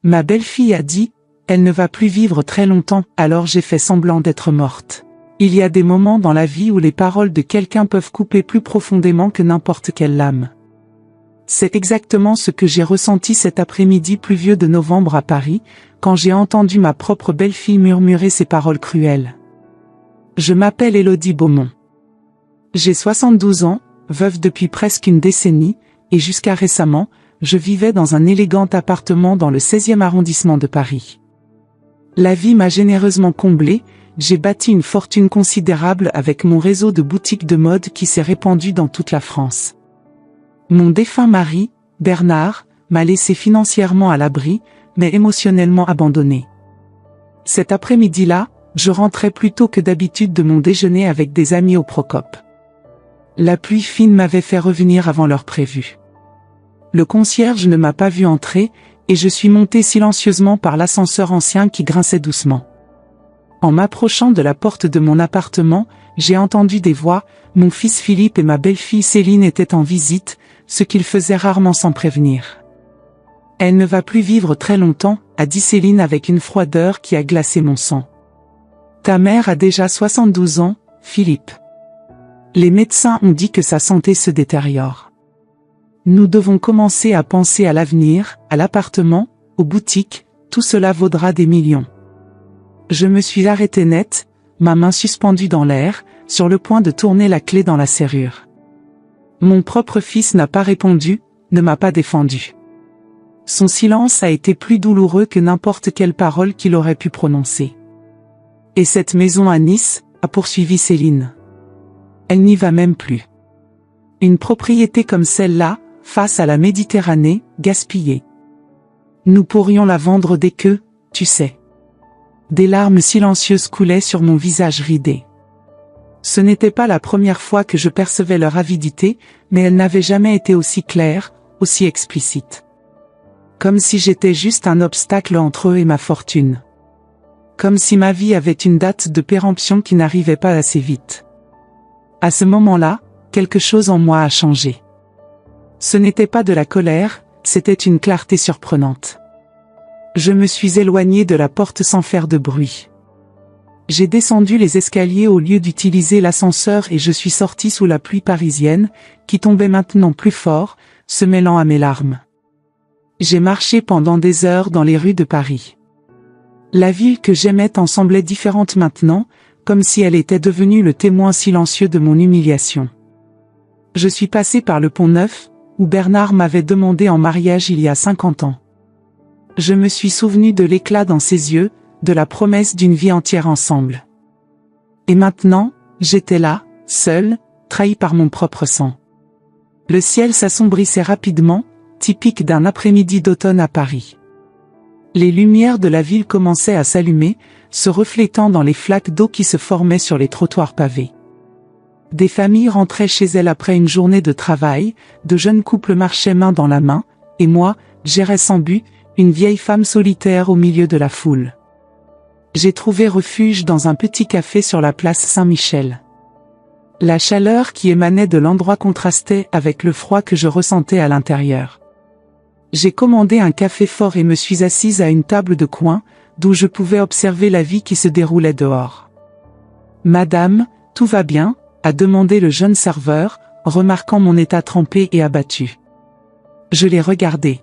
Ma belle-fille a dit, elle ne va plus vivre très longtemps, alors j'ai fait semblant d'être morte. Il y a des moments dans la vie où les paroles de quelqu'un peuvent couper plus profondément que n'importe quelle lame. C'est exactement ce que j'ai ressenti cet après-midi pluvieux de novembre à Paris, quand j'ai entendu ma propre belle-fille murmurer ces paroles cruelles. Je m'appelle Élodie Beaumont. J'ai 72 ans, veuve depuis presque une décennie, et jusqu'à récemment, je vivais dans un élégant appartement dans le 16e arrondissement de Paris. La vie m'a généreusement comblée, j'ai bâti une fortune considérable avec mon réseau de boutiques de mode qui s'est répandu dans toute la France. Mon défunt mari, Bernard, m'a laissé financièrement à l'abri, mais émotionnellement abandonné. Cet après-midi-là, je rentrais plus tôt que d'habitude de mon déjeuner avec des amis au Procope. La pluie fine m'avait fait revenir avant l'heure prévue. Le concierge ne m'a pas vu entrer, et je suis monté silencieusement par l'ascenseur ancien qui grinçait doucement. En m'approchant de la porte de mon appartement, j'ai entendu des voix, mon fils Philippe et ma belle-fille Céline étaient en visite, ce qu'ils faisaient rarement sans prévenir. Elle ne va plus vivre très longtemps, a dit Céline avec une froideur qui a glacé mon sang. Ta mère a déjà 72 ans, Philippe. Les médecins ont dit que sa santé se détériore. Nous devons commencer à penser à l'avenir, à l'appartement, aux boutiques, tout cela vaudra des millions. Je me suis arrêté net, ma main suspendue dans l'air, sur le point de tourner la clé dans la serrure. Mon propre fils n'a pas répondu, ne m'a pas défendu. Son silence a été plus douloureux que n'importe quelle parole qu'il aurait pu prononcer. Et cette maison à Nice, a poursuivi Céline. Elle n'y va même plus. Une propriété comme celle-là, face à la Méditerranée, gaspillée. Nous pourrions la vendre dès que, tu sais. Des larmes silencieuses coulaient sur mon visage ridé. Ce n'était pas la première fois que je percevais leur avidité, mais elle n'avait jamais été aussi claire, aussi explicite. Comme si j'étais juste un obstacle entre eux et ma fortune. Comme si ma vie avait une date de péremption qui n'arrivait pas assez vite. À ce moment-là, quelque chose en moi a changé. Ce n'était pas de la colère, c'était une clarté surprenante. Je me suis éloigné de la porte sans faire de bruit. J'ai descendu les escaliers au lieu d'utiliser l'ascenseur et je suis sorti sous la pluie parisienne, qui tombait maintenant plus fort, se mêlant à mes larmes. J'ai marché pendant des heures dans les rues de Paris. La ville que j'aimais tant semblait différente maintenant, comme si elle était devenue le témoin silencieux de mon humiliation. Je suis passé par le Pont-Neuf, où Bernard m'avait demandé en mariage il y a 50 ans. Je me suis souvenu de l'éclat dans ses yeux, de la promesse d'une vie entière ensemble. Et maintenant, j'étais là, seul, trahi par mon propre sang. Le ciel s'assombrissait rapidement, typique d'un après-midi d'automne à Paris. Les lumières de la ville commençaient à s'allumer, se reflétant dans les flaques d'eau qui se formaient sur les trottoirs pavés. Des familles rentraient chez elles après une journée de travail, de jeunes couples marchaient main dans la main, et moi, j'errais sans but, une vieille femme solitaire au milieu de la foule. J'ai trouvé refuge dans un petit café sur la place Saint-Michel. La chaleur qui émanait de l'endroit contrastait avec le froid que je ressentais à l'intérieur. J'ai commandé un café fort et me suis assise à une table de coin, d'où je pouvais observer la vie qui se déroulait dehors. « Madame, tout va bien ?» a demandé le jeune serveur, remarquant mon état trempé et abattu. Je l'ai regardé.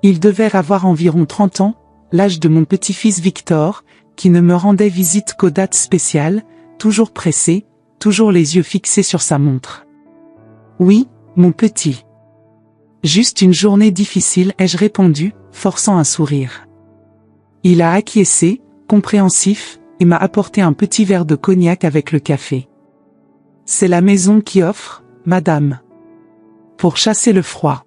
Il devait avoir environ 30 ans, l'âge de mon petit-fils Victor, qui ne me rendait visite qu'aux dates spéciales, toujours pressé, toujours les yeux fixés sur sa montre. « Oui, mon petit. » « Juste une journée difficile, ai-je répondu, forçant un sourire. Il a acquiescé, compréhensif, et m'a apporté un petit verre de cognac avec le café. « C'est la maison qui offre, madame. Pour chasser le froid. »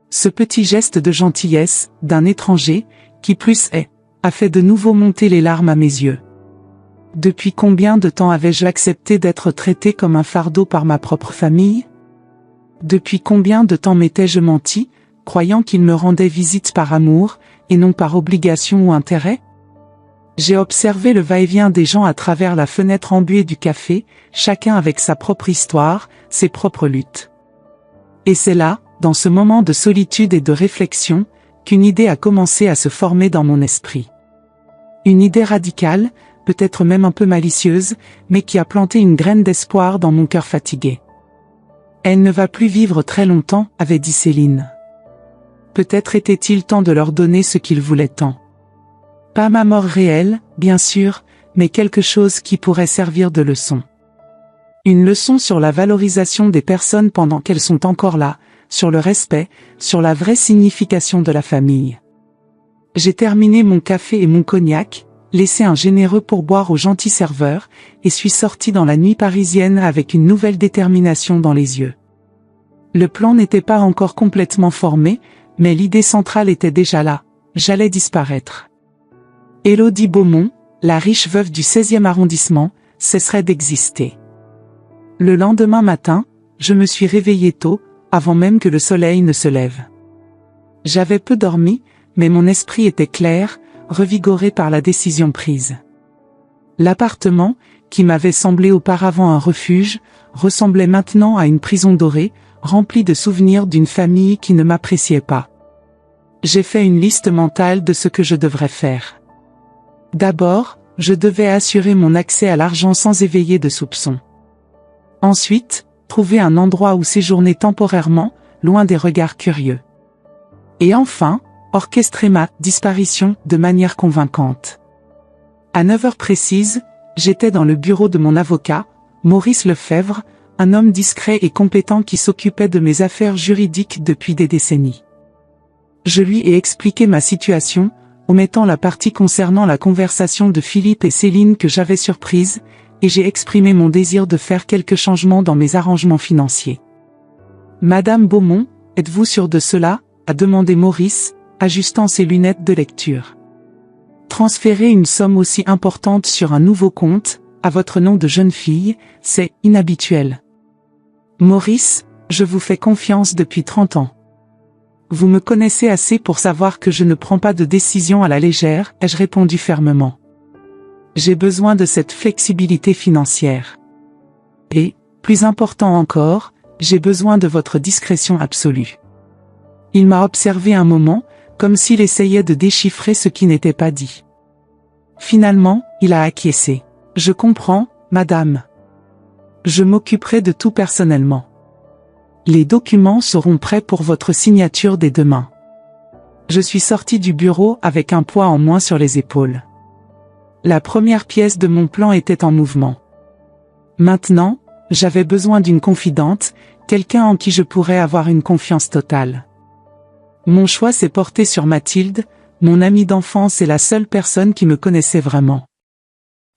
Ce petit geste de gentillesse, d'un étranger, qui plus est, a fait de nouveau monter les larmes à mes yeux. Depuis combien de temps avais-je accepté d'être traité comme un fardeau par ma propre famille ? Depuis combien de temps m'étais-je menti, croyant qu'il me rendait visite par amour, et non par obligation ou intérêt ? J'ai observé le va-et-vient des gens à travers la fenêtre embuée du café, chacun avec sa propre histoire, ses propres luttes. Et c'est là, dans ce moment de solitude et de réflexion, qu'une idée a commencé à se former dans mon esprit. Une idée radicale, peut-être même un peu malicieuse, mais qui a planté une graine d'espoir dans mon cœur fatigué. Elle ne va plus vivre très longtemps, avait dit Céline. Peut-être était-il temps de leur donner ce qu'ils voulaient tant. Pas ma mort réelle, bien sûr, mais quelque chose qui pourrait servir de leçon. Une leçon sur la valorisation des personnes pendant qu'elles sont encore là, sur le respect, sur la vraie signification de la famille. J'ai terminé mon café et mon cognac, laissé un généreux pourboire au gentil serveur, et suis sorti dans la nuit parisienne avec une nouvelle détermination dans les yeux. Le plan n'était pas encore complètement formé, mais l'idée centrale était déjà là, j'allais disparaître. Élodie Beaumont, la riche veuve du 16e arrondissement, cesserait d'exister. Le lendemain matin, je me suis réveillé tôt, avant même que le soleil ne se lève. J'avais peu dormi, mais mon esprit était clair, revigoré par la décision prise. L'appartement, qui m'avait semblé auparavant un refuge, ressemblait maintenant à une prison dorée, remplie de souvenirs d'une famille qui ne m'appréciait pas. J'ai fait une liste mentale de ce que je devrais faire. D'abord, je devais assurer mon accès à l'argent sans éveiller de soupçons. Ensuite, trouver un endroit où séjourner temporairement, loin des regards curieux. Et enfin, orchestrer ma disparition de manière convaincante. À 9 heures précises, j'étais dans le bureau de mon avocat, Maurice Lefebvre, un homme discret et compétent qui s'occupait de mes affaires juridiques depuis des décennies. Je lui ai expliqué ma situation, omettant la partie concernant la conversation de Philippe et Céline que j'avais surprise, et j'ai exprimé mon désir de faire quelques changements dans mes arrangements financiers. « Madame Beaumont, êtes-vous sûre de cela ?» a demandé Maurice, ajustant ses lunettes de lecture. « Transférer une somme aussi importante sur un nouveau compte, à votre nom de jeune fille, c'est inhabituel. Maurice, je vous fais confiance depuis 30 ans. Vous me connaissez assez pour savoir que je ne prends pas de décision à la légère, ai-je répondu fermement. J'ai besoin de cette flexibilité financière. Et, plus important encore, j'ai besoin de votre discrétion absolue. » Il m'a observé un moment, comme s'il essayait de déchiffrer ce qui n'était pas dit. Finalement, il a acquiescé. « Je comprends, madame. Je m'occuperai de tout personnellement. Les documents seront prêts pour votre signature dès demain. » Je suis sorti du bureau avec un poids en moins sur les épaules. La première pièce de mon plan était en mouvement. Maintenant, j'avais besoin d'une confidente, quelqu'un en qui je pourrais avoir une confiance totale. Mon choix s'est porté sur Mathilde, mon amie d'enfance et la seule personne qui me connaissait vraiment.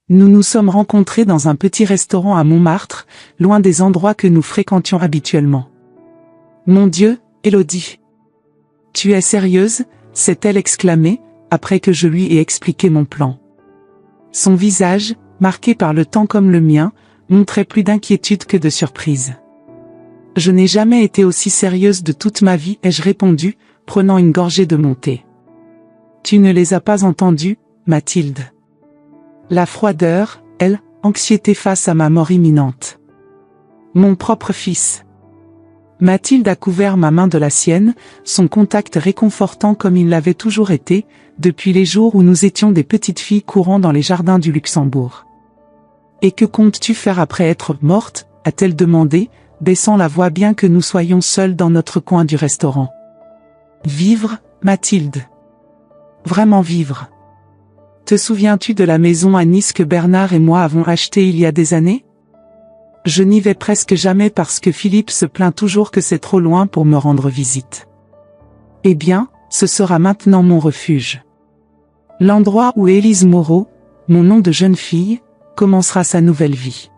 Nous nous sommes rencontrés dans un petit restaurant à Montmartre, loin des endroits que nous fréquentions habituellement. « Mon Dieu, Élodie! Tu es sérieuse ?» s'est-elle exclamée, après que je lui ai expliqué mon plan. Son visage, marqué par le temps comme le mien, montrait plus d'inquiétude que de surprise. « Je n'ai jamais été aussi sérieuse de toute ma vie, ai-je répondu, prenant une gorgée de mon thé. « Tu ne les as pas entendus, Mathilde. » La froideur, anxiété face à ma mort imminente. Mon propre fils. Mathilde a couvert ma main de la sienne, son contact réconfortant comme il l'avait toujours été, depuis les jours où nous étions des petites filles courant dans les jardins du Luxembourg. « Et que comptes-tu faire après être morte ?» a-t-elle demandé, baissant la voix bien que nous soyons seuls dans notre coin du restaurant. « Vivre, Mathilde. Vraiment vivre. Te souviens-tu de la maison à Nice que Bernard et moi avons achetée il y a des années ? Je n'y vais presque jamais parce que Philippe se plaint toujours que c'est trop loin pour me rendre visite. Eh bien, ce sera maintenant mon refuge. L'endroit où Élise Moreau, mon nom de jeune fille, commencera sa nouvelle vie. »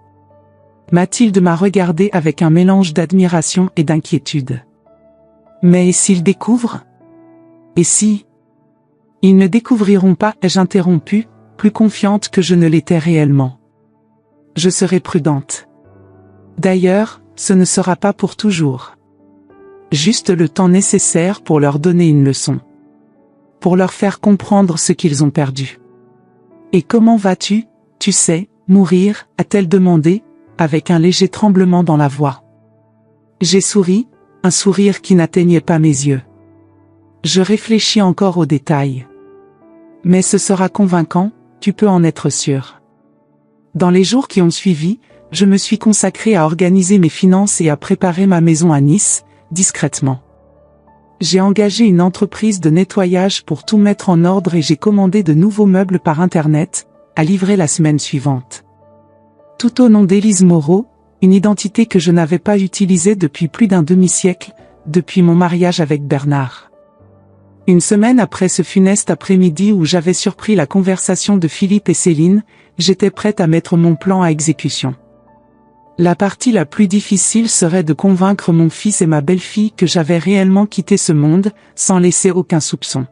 Mathilde m'a regardé avec un mélange d'admiration et d'inquiétude. « Mais et s'ils découvrent ? Et si ? » « Ils ne découvriront pas, ai-je interrompu, plus confiante que je ne l'étais réellement. Je serai prudente. D'ailleurs, ce ne sera pas pour toujours. Juste le temps nécessaire pour leur donner une leçon. Pour leur faire comprendre ce qu'ils ont perdu. « Et comment vas-tu, tu sais, mourir ?» a-t-elle demandé, avec un léger tremblement dans la voix. J'ai souri, un sourire qui n'atteignait pas mes yeux. « Je réfléchis encore aux détails. Mais ce sera convaincant, tu peux en être sûr. Dans les jours qui ont suivi, je me suis consacré à organiser mes finances et à préparer ma maison à Nice, discrètement. J'ai engagé une entreprise de nettoyage pour tout mettre en ordre et j'ai commandé de nouveaux meubles par Internet, à livrer la semaine suivante. Tout au nom d'Élise Moreau, une identité que je n'avais pas utilisée depuis plus d'un demi-siècle, depuis mon mariage avec Bernard. Une semaine après ce funeste après-midi où j'avais surpris la conversation de Philippe et Céline, j'étais prête à mettre mon plan à exécution. La partie la plus difficile serait de convaincre mon fils et ma belle-fille que j'avais réellement quitté ce monde, sans laisser aucun soupçon.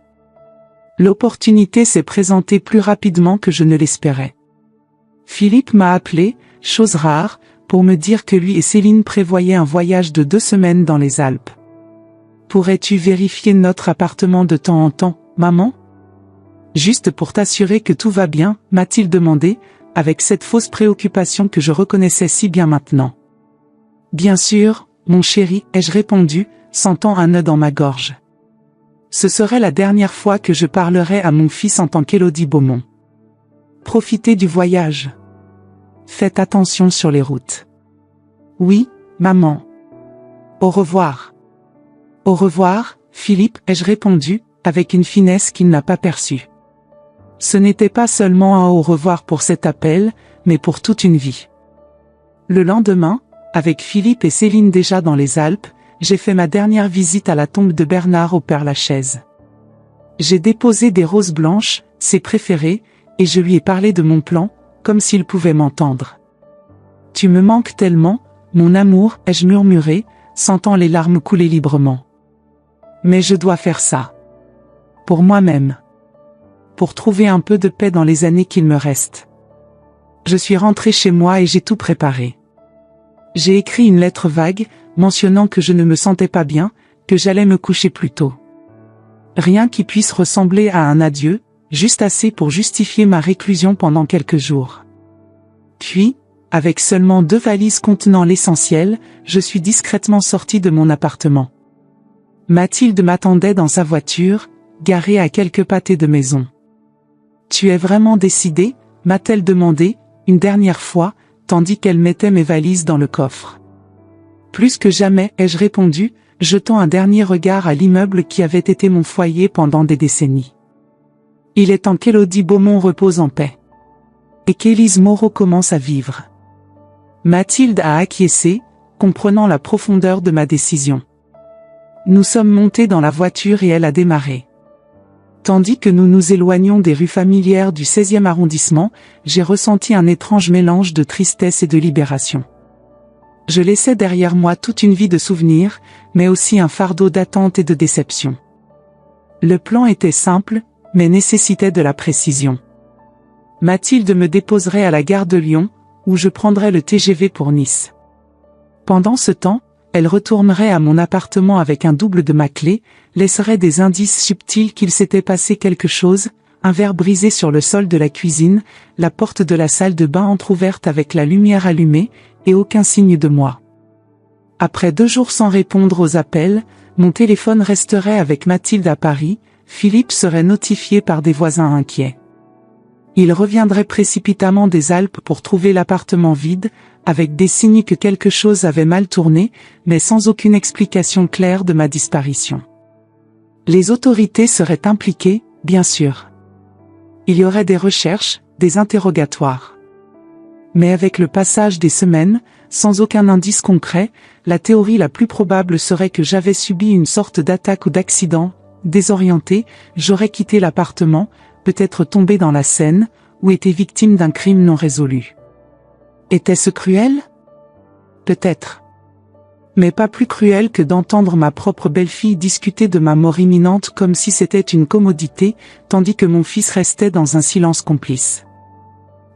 L'opportunité s'est présentée plus rapidement que je ne l'espérais. Philippe m'a appelé, chose rare, pour me dire que lui et Céline prévoyaient un voyage de 2 semaines dans les Alpes. Pourrais-tu vérifier notre appartement de temps en temps, maman? Juste pour t'assurer que tout va bien, m'a-t-il demandé, avec cette fausse préoccupation que je reconnaissais si bien maintenant. Bien sûr, mon chéri, ai-je répondu, sentant un nœud dans ma gorge. Ce serait la dernière fois que je parlerais à mon fils en tant qu'Élodie Beaumont. Profitez du voyage. Faites attention sur les routes. Oui, maman. Au revoir. Au revoir, Philippe, ai-je répondu, avec une finesse qu'il n'a pas perçue. Ce n'était pas seulement un au revoir pour cet appel, mais pour toute une vie. Le lendemain, avec Philippe et Céline déjà dans les Alpes, j'ai fait ma dernière visite à la tombe de Bernard au Père-Lachaise. J'ai déposé des roses blanches, ses préférées, et je lui ai parlé de mon plan, comme s'il pouvait m'entendre. « Tu me manques tellement, mon amour, ai-je murmuré, sentant les larmes couler librement. Mais je dois faire ça. Pour moi-même. Pour trouver un peu de paix dans les années qu'il me reste. Je suis rentrée chez moi et j'ai tout préparé. J'ai écrit une lettre vague, mentionnant que je ne me sentais pas bien, que j'allais me coucher plus tôt. Rien qui puisse ressembler à un adieu, juste assez pour justifier ma réclusion pendant quelques jours. Puis, avec seulement 2 valises contenant l'essentiel, je suis discrètement sortie de mon appartement. Mathilde m'attendait dans sa voiture, garée à quelques pâtés de maison. « Tu es vraiment décidé ?» m'a-t-elle demandé, une dernière fois, tandis qu'elle mettait mes valises dans le coffre. « Plus que jamais » ai-je répondu, jetant un dernier regard à l'immeuble qui avait été mon foyer pendant des décennies. Il est temps qu'Élodie Beaumont repose en paix. Et qu'Élise Moreau commence à vivre. Mathilde a acquiescé, comprenant la profondeur de ma décision. Nous sommes montés dans la voiture et elle a démarré. Tandis que nous nous éloignions des rues familières du 16e arrondissement, j'ai ressenti un étrange mélange de tristesse et de libération. Je laissais derrière moi toute une vie de souvenirs, mais aussi un fardeau d'attente et de déception. Le plan était simple, mais nécessitait de la précision. Mathilde me déposerait à la gare de Lyon, où je prendrais le TGV pour Nice. Pendant ce temps, elle retournerait à mon appartement avec un double de ma clé, laisserait des indices subtils qu'il s'était passé quelque chose, un verre brisé sur le sol de la cuisine, la porte de la salle de bain entr'ouverte avec la lumière allumée, et aucun signe de moi. Après 2 jours sans répondre aux appels, mon téléphone resterait avec Mathilde à Paris, Philippe serait notifié par des voisins inquiets. Il reviendrait précipitamment des Alpes pour trouver l'appartement vide, avec des signes que quelque chose avait mal tourné, mais sans aucune explication claire de ma disparition. Les autorités seraient impliquées, bien sûr. Il y aurait des recherches, des interrogatoires. Mais avec le passage des semaines, sans aucun indice concret, la théorie la plus probable serait que j'avais subi une sorte d'attaque ou d'accident. Désorienté, j'aurais quitté l'appartement, peut-être tombé dans la Seine, ou été victime d'un crime non résolu. Était-ce cruel? Peut-être. Mais pas plus cruel que d'entendre ma propre belle-fille discuter de ma mort imminente comme si c'était une commodité, tandis que mon fils restait dans un silence complice.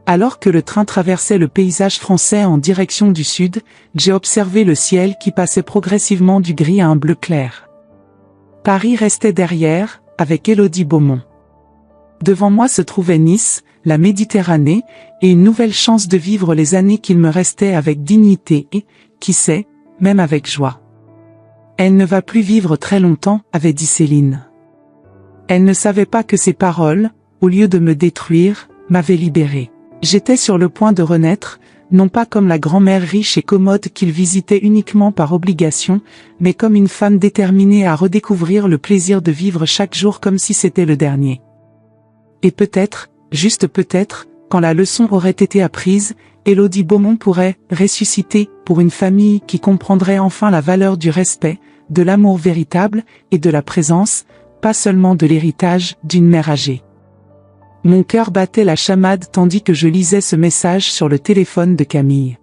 Alors que le train traversait le paysage français en direction du sud, j'ai observé le ciel qui passait progressivement du gris à un bleu clair. Paris restait derrière, avec Élodie Beaumont. Devant moi se trouvait Nice, la Méditerranée, et une nouvelle chance de vivre les années qu'il me restait avec dignité et, qui sait, même avec joie. Elle ne va plus vivre très longtemps, avait dit Céline. Elle ne savait pas que ces paroles, au lieu de me détruire, m'avaient libéré. J'étais sur le point de renaître, non pas comme la grand-mère riche et commode qu'il visitait uniquement par obligation, mais comme une femme déterminée à redécouvrir le plaisir de vivre chaque jour comme si c'était le dernier. Et peut-être, juste peut-être, quand la leçon aurait été apprise, Élodie Beaumont pourrait ressusciter pour une famille qui comprendrait enfin la valeur du respect, de l'amour véritable et de la présence, pas seulement de l'héritage d'une mère âgée. Mon cœur battait la chamade tandis que je lisais ce message sur le téléphone de Camille.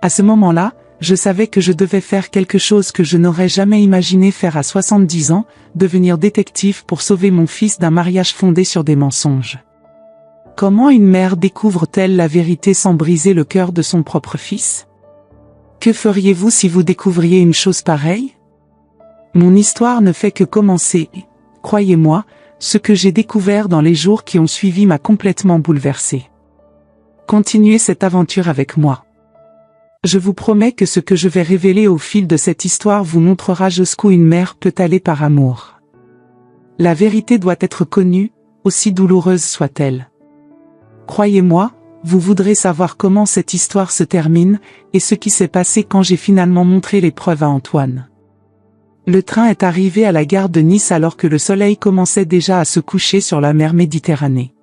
À ce moment-là, je savais que je devais faire quelque chose que je n'aurais jamais imaginé faire à 70 ans, devenir détective pour sauver mon fils d'un mariage fondé sur des mensonges. Comment une mère découvre-t-elle la vérité sans briser le cœur de son propre fils? Que feriez-vous si vous découvriez une chose pareille? Mon histoire ne fait que commencer, croyez-moi. Ce que j'ai découvert dans les jours qui ont suivi m'a complètement bouleversé. Continuez cette aventure avec moi. Je vous promets que ce que je vais révéler au fil de cette histoire vous montrera jusqu'où une mère peut aller par amour. La vérité doit être connue, aussi douloureuse soit-elle. Croyez-moi, vous voudrez savoir comment cette histoire se termine, et ce qui s'est passé quand j'ai finalement montré les preuves à Antoine. Le train est arrivé à la gare de Nice alors que le soleil commençait déjà à se coucher sur la mer Méditerranée.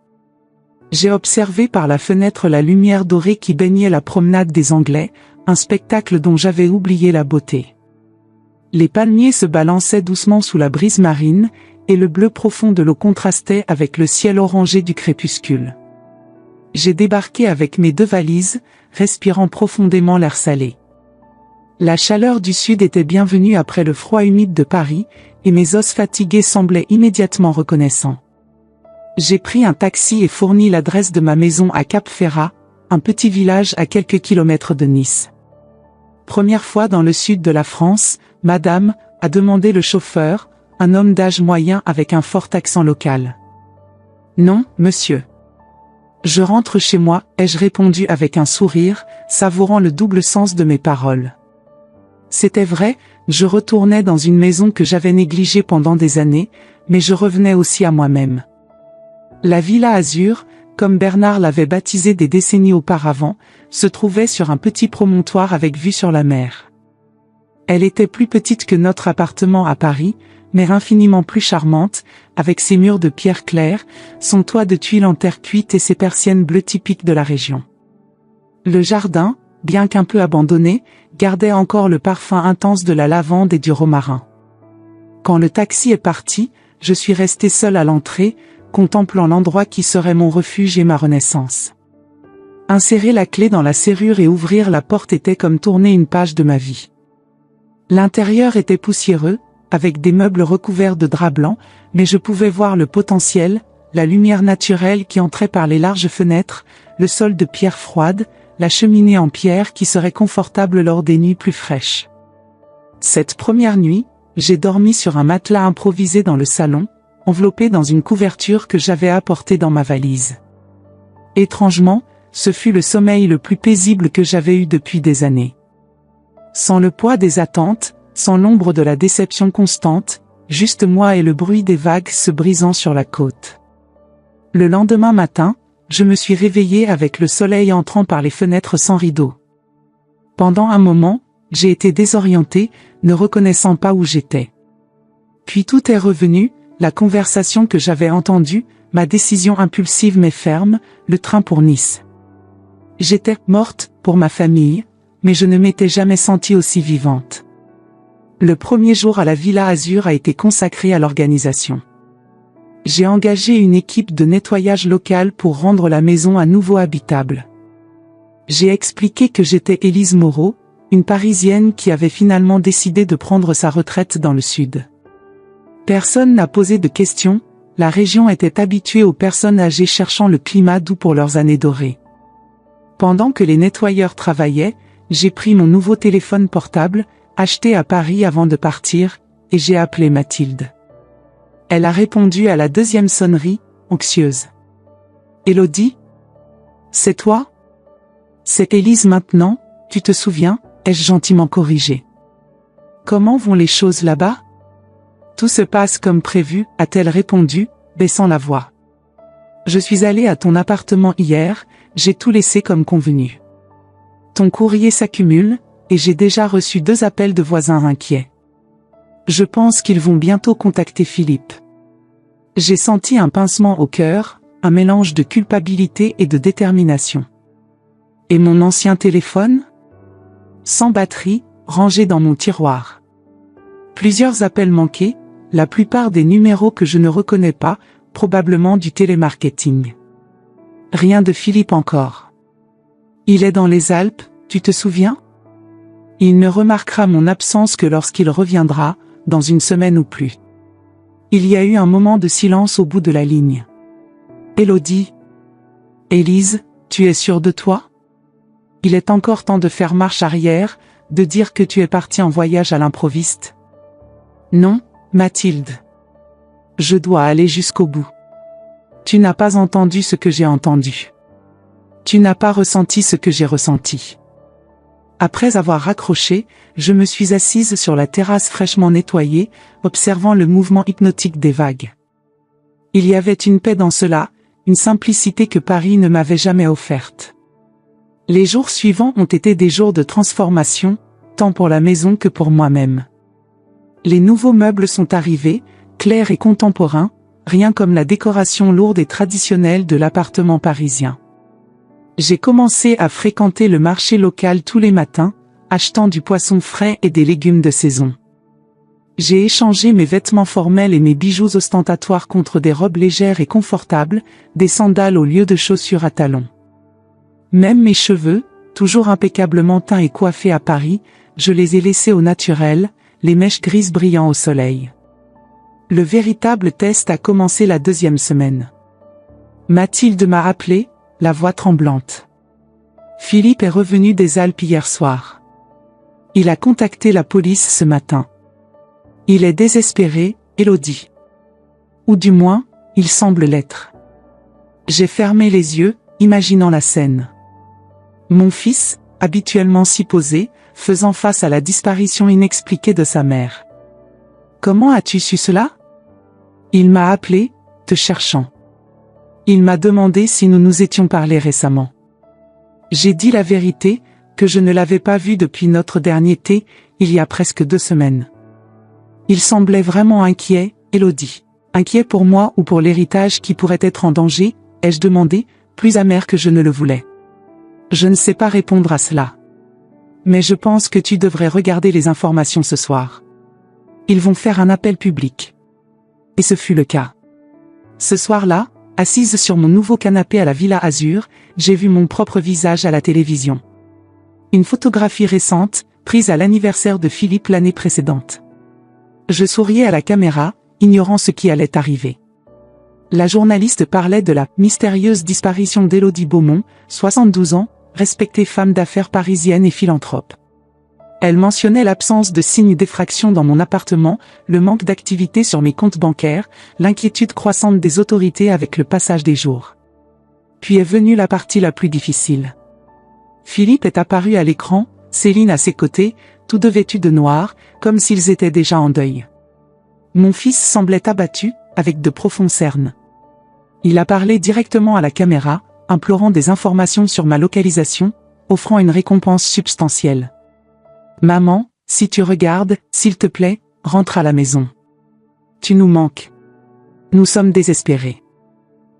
J'ai observé par la fenêtre la lumière dorée qui baignait la promenade des Anglais, un spectacle dont j'avais oublié la beauté. Les palmiers se balançaient doucement sous la brise marine, et le bleu profond de l'eau contrastait avec le ciel orangé du crépuscule. J'ai débarqué avec mes 2 valises, respirant profondément l'air salé. La chaleur du sud était bienvenue après le froid humide de Paris, et mes os fatigués semblaient immédiatement reconnaissants. J'ai pris un taxi et fourni l'adresse de ma maison à Cap Ferrat, un petit village à quelques kilomètres de Nice. Première fois dans le sud de la France, madame, a demandé le chauffeur, un homme d'âge moyen avec un fort accent local. Non, monsieur. Je rentre chez moi, ai-je répondu avec un sourire, savourant le double sens de mes paroles. C'était vrai, je retournais dans une maison que j'avais négligée pendant des années, mais je revenais aussi à moi-même. La Villa Azur, comme Bernard l'avait baptisée des décennies auparavant, se trouvait sur un petit promontoire avec vue sur la mer. Elle était plus petite que notre appartement à Paris, mais infiniment plus charmante, avec ses murs de pierre claire, son toit de tuiles en terre cuite et ses persiennes bleues typiques de la région. Le jardin, bien qu'un peu abandonné, gardait encore le parfum intense de la lavande et du romarin. Quand le taxi est parti, je suis resté seul à l'entrée, contemplant l'endroit qui serait mon refuge et ma renaissance. Insérer la clé dans la serrure et ouvrir la porte était comme tourner une page de ma vie. L'intérieur était poussiéreux, avec des meubles recouverts de drap blanc, mais je pouvais voir le potentiel, la lumière naturelle qui entrait par les larges fenêtres, le sol de pierre froide, la cheminée en pierre qui serait confortable lors des nuits plus fraîches. Cette première nuit, j'ai dormi sur un matelas improvisé dans le salon, enveloppé dans une couverture que j'avais apportée dans ma valise. Étrangement, ce fut le sommeil le plus paisible que j'avais eu depuis des années. Sans le poids des attentes, sans l'ombre de la déception constante, juste moi et le bruit des vagues se brisant sur la côte. Le lendemain matin, je me suis réveillé avec le soleil entrant par les fenêtres sans rideau. Pendant un moment, j'ai été désorienté, ne reconnaissant pas où j'étais. Puis tout est revenu, la conversation que j'avais entendue, ma décision impulsive mais ferme, le train pour Nice. J'étais morte pour ma famille, mais je ne m'étais jamais sentie aussi vivante. Le premier jour à la Villa Azur a été consacré à l'organisation. J'ai engagé une équipe de nettoyage local pour rendre la maison à nouveau habitable. J'ai expliqué que j'étais Élise Moreau, une Parisienne qui avait finalement décidé de prendre sa retraite dans le sud. Personne n'a posé de questions, la région était habituée aux personnes âgées cherchant le climat doux pour leurs années dorées. Pendant que les nettoyeurs travaillaient, j'ai pris mon nouveau téléphone portable, acheté à Paris avant de partir, et j'ai appelé Mathilde. Elle a répondu à la deuxième sonnerie, anxieuse. « Élodie ? C'est toi ? C'est Élise maintenant, tu te souviens ? Ai-je gentiment corrigé. « Comment vont les choses là-bas ? Tout se passe comme prévu, a-t-elle répondu, baissant la voix. Je suis allée à ton appartement hier, j'ai tout laissé comme convenu. Ton courrier s'accumule, et j'ai déjà reçu 2 appels de voisins inquiets. Je pense qu'ils vont bientôt contacter Philippe. J'ai senti un pincement au cœur, un mélange de culpabilité et de détermination. Et mon ancien téléphone ? Sans batterie, rangé dans mon tiroir. Plusieurs appels manqués, la plupart des numéros que je ne reconnais pas, probablement du télémarketing. Rien de Philippe encore. Il est dans les Alpes, tu te souviens ? Il ne remarquera mon absence que lorsqu'il reviendra, dans une semaine ou plus. Il y a eu un moment de silence au bout de la ligne. Élodie. Élise, tu es sûre de toi ? Il est encore temps de faire marche arrière, de dire que tu es partie en voyage à l'improviste. Non, Mathilde. Je dois aller jusqu'au bout. Tu n'as pas entendu ce que j'ai entendu. Tu n'as pas ressenti ce que j'ai ressenti. Après avoir raccroché, je me suis assise sur la terrasse fraîchement nettoyée, observant le mouvement hypnotique des vagues. Il y avait une paix dans cela, une simplicité que Paris ne m'avait jamais offerte. Les jours suivants ont été des jours de transformation, tant pour la maison que pour moi-même. Les nouveaux meubles sont arrivés, clairs et contemporains, rien comme la décoration lourde et traditionnelle de l'appartement parisien. J'ai commencé à fréquenter le marché local tous les matins, achetant du poisson frais et des légumes de saison. J'ai échangé mes vêtements formels et mes bijoux ostentatoires contre des robes légères et confortables, des sandales au lieu de chaussures à talons. Même mes cheveux, toujours impeccablement teints et coiffés à Paris, je les ai laissés au naturel, les mèches grises brillant au soleil. Le véritable test a commencé la 2e semaine. Mathilde m'a appelé, la voix tremblante. Philippe est revenu des Alpes hier soir. Il a contacté la police ce matin. Il est désespéré, Élodie. Ou du moins, il semble l'être. J'ai fermé les yeux, imaginant la scène. Mon fils, habituellement si posé, faisant face à la disparition inexpliquée de sa mère. Comment as-tu su cela ? Il m'a appelé, te cherchant. Il m'a demandé si nous nous étions parlé récemment. J'ai dit la vérité, que je ne l'avais pas vu depuis notre dernier thé, il y a presque 2 semaines. Il semblait vraiment inquiet, Élodie. Inquiet pour moi ou pour l'héritage qui pourrait être en danger, ai-je demandé, plus amer que je ne le voulais. Je ne sais pas répondre à cela. Mais je pense que tu devrais regarder les informations ce soir. Ils vont faire un appel public. Et ce fut le cas. Ce soir-là, assise sur mon nouveau canapé à la Villa Azur, j'ai vu mon propre visage à la télévision. Une photographie récente, prise à l'anniversaire de Philippe l'année précédente. Je souriais à la caméra, ignorant ce qui allait arriver. La journaliste parlait de la mystérieuse disparition d'Élodie Beaumont, 72 ans, respectée femme d'affaires parisienne et philanthrope. Elle mentionnait l'absence de signes d'effraction dans mon appartement, le manque d'activité sur mes comptes bancaires, l'inquiétude croissante des autorités avec le passage des jours. Puis est venue la partie la plus difficile. Philippe est apparu à l'écran, Céline à ses côtés, tous deux vêtus de noir, comme s'ils étaient déjà en deuil. Mon fils semblait abattu, avec de profonds cernes. Il a parlé directement à la caméra, implorant des informations sur ma localisation, offrant une récompense substantielle. Maman, si tu regardes, s'il te plaît, rentre à la maison. Tu nous manques. Nous sommes désespérés.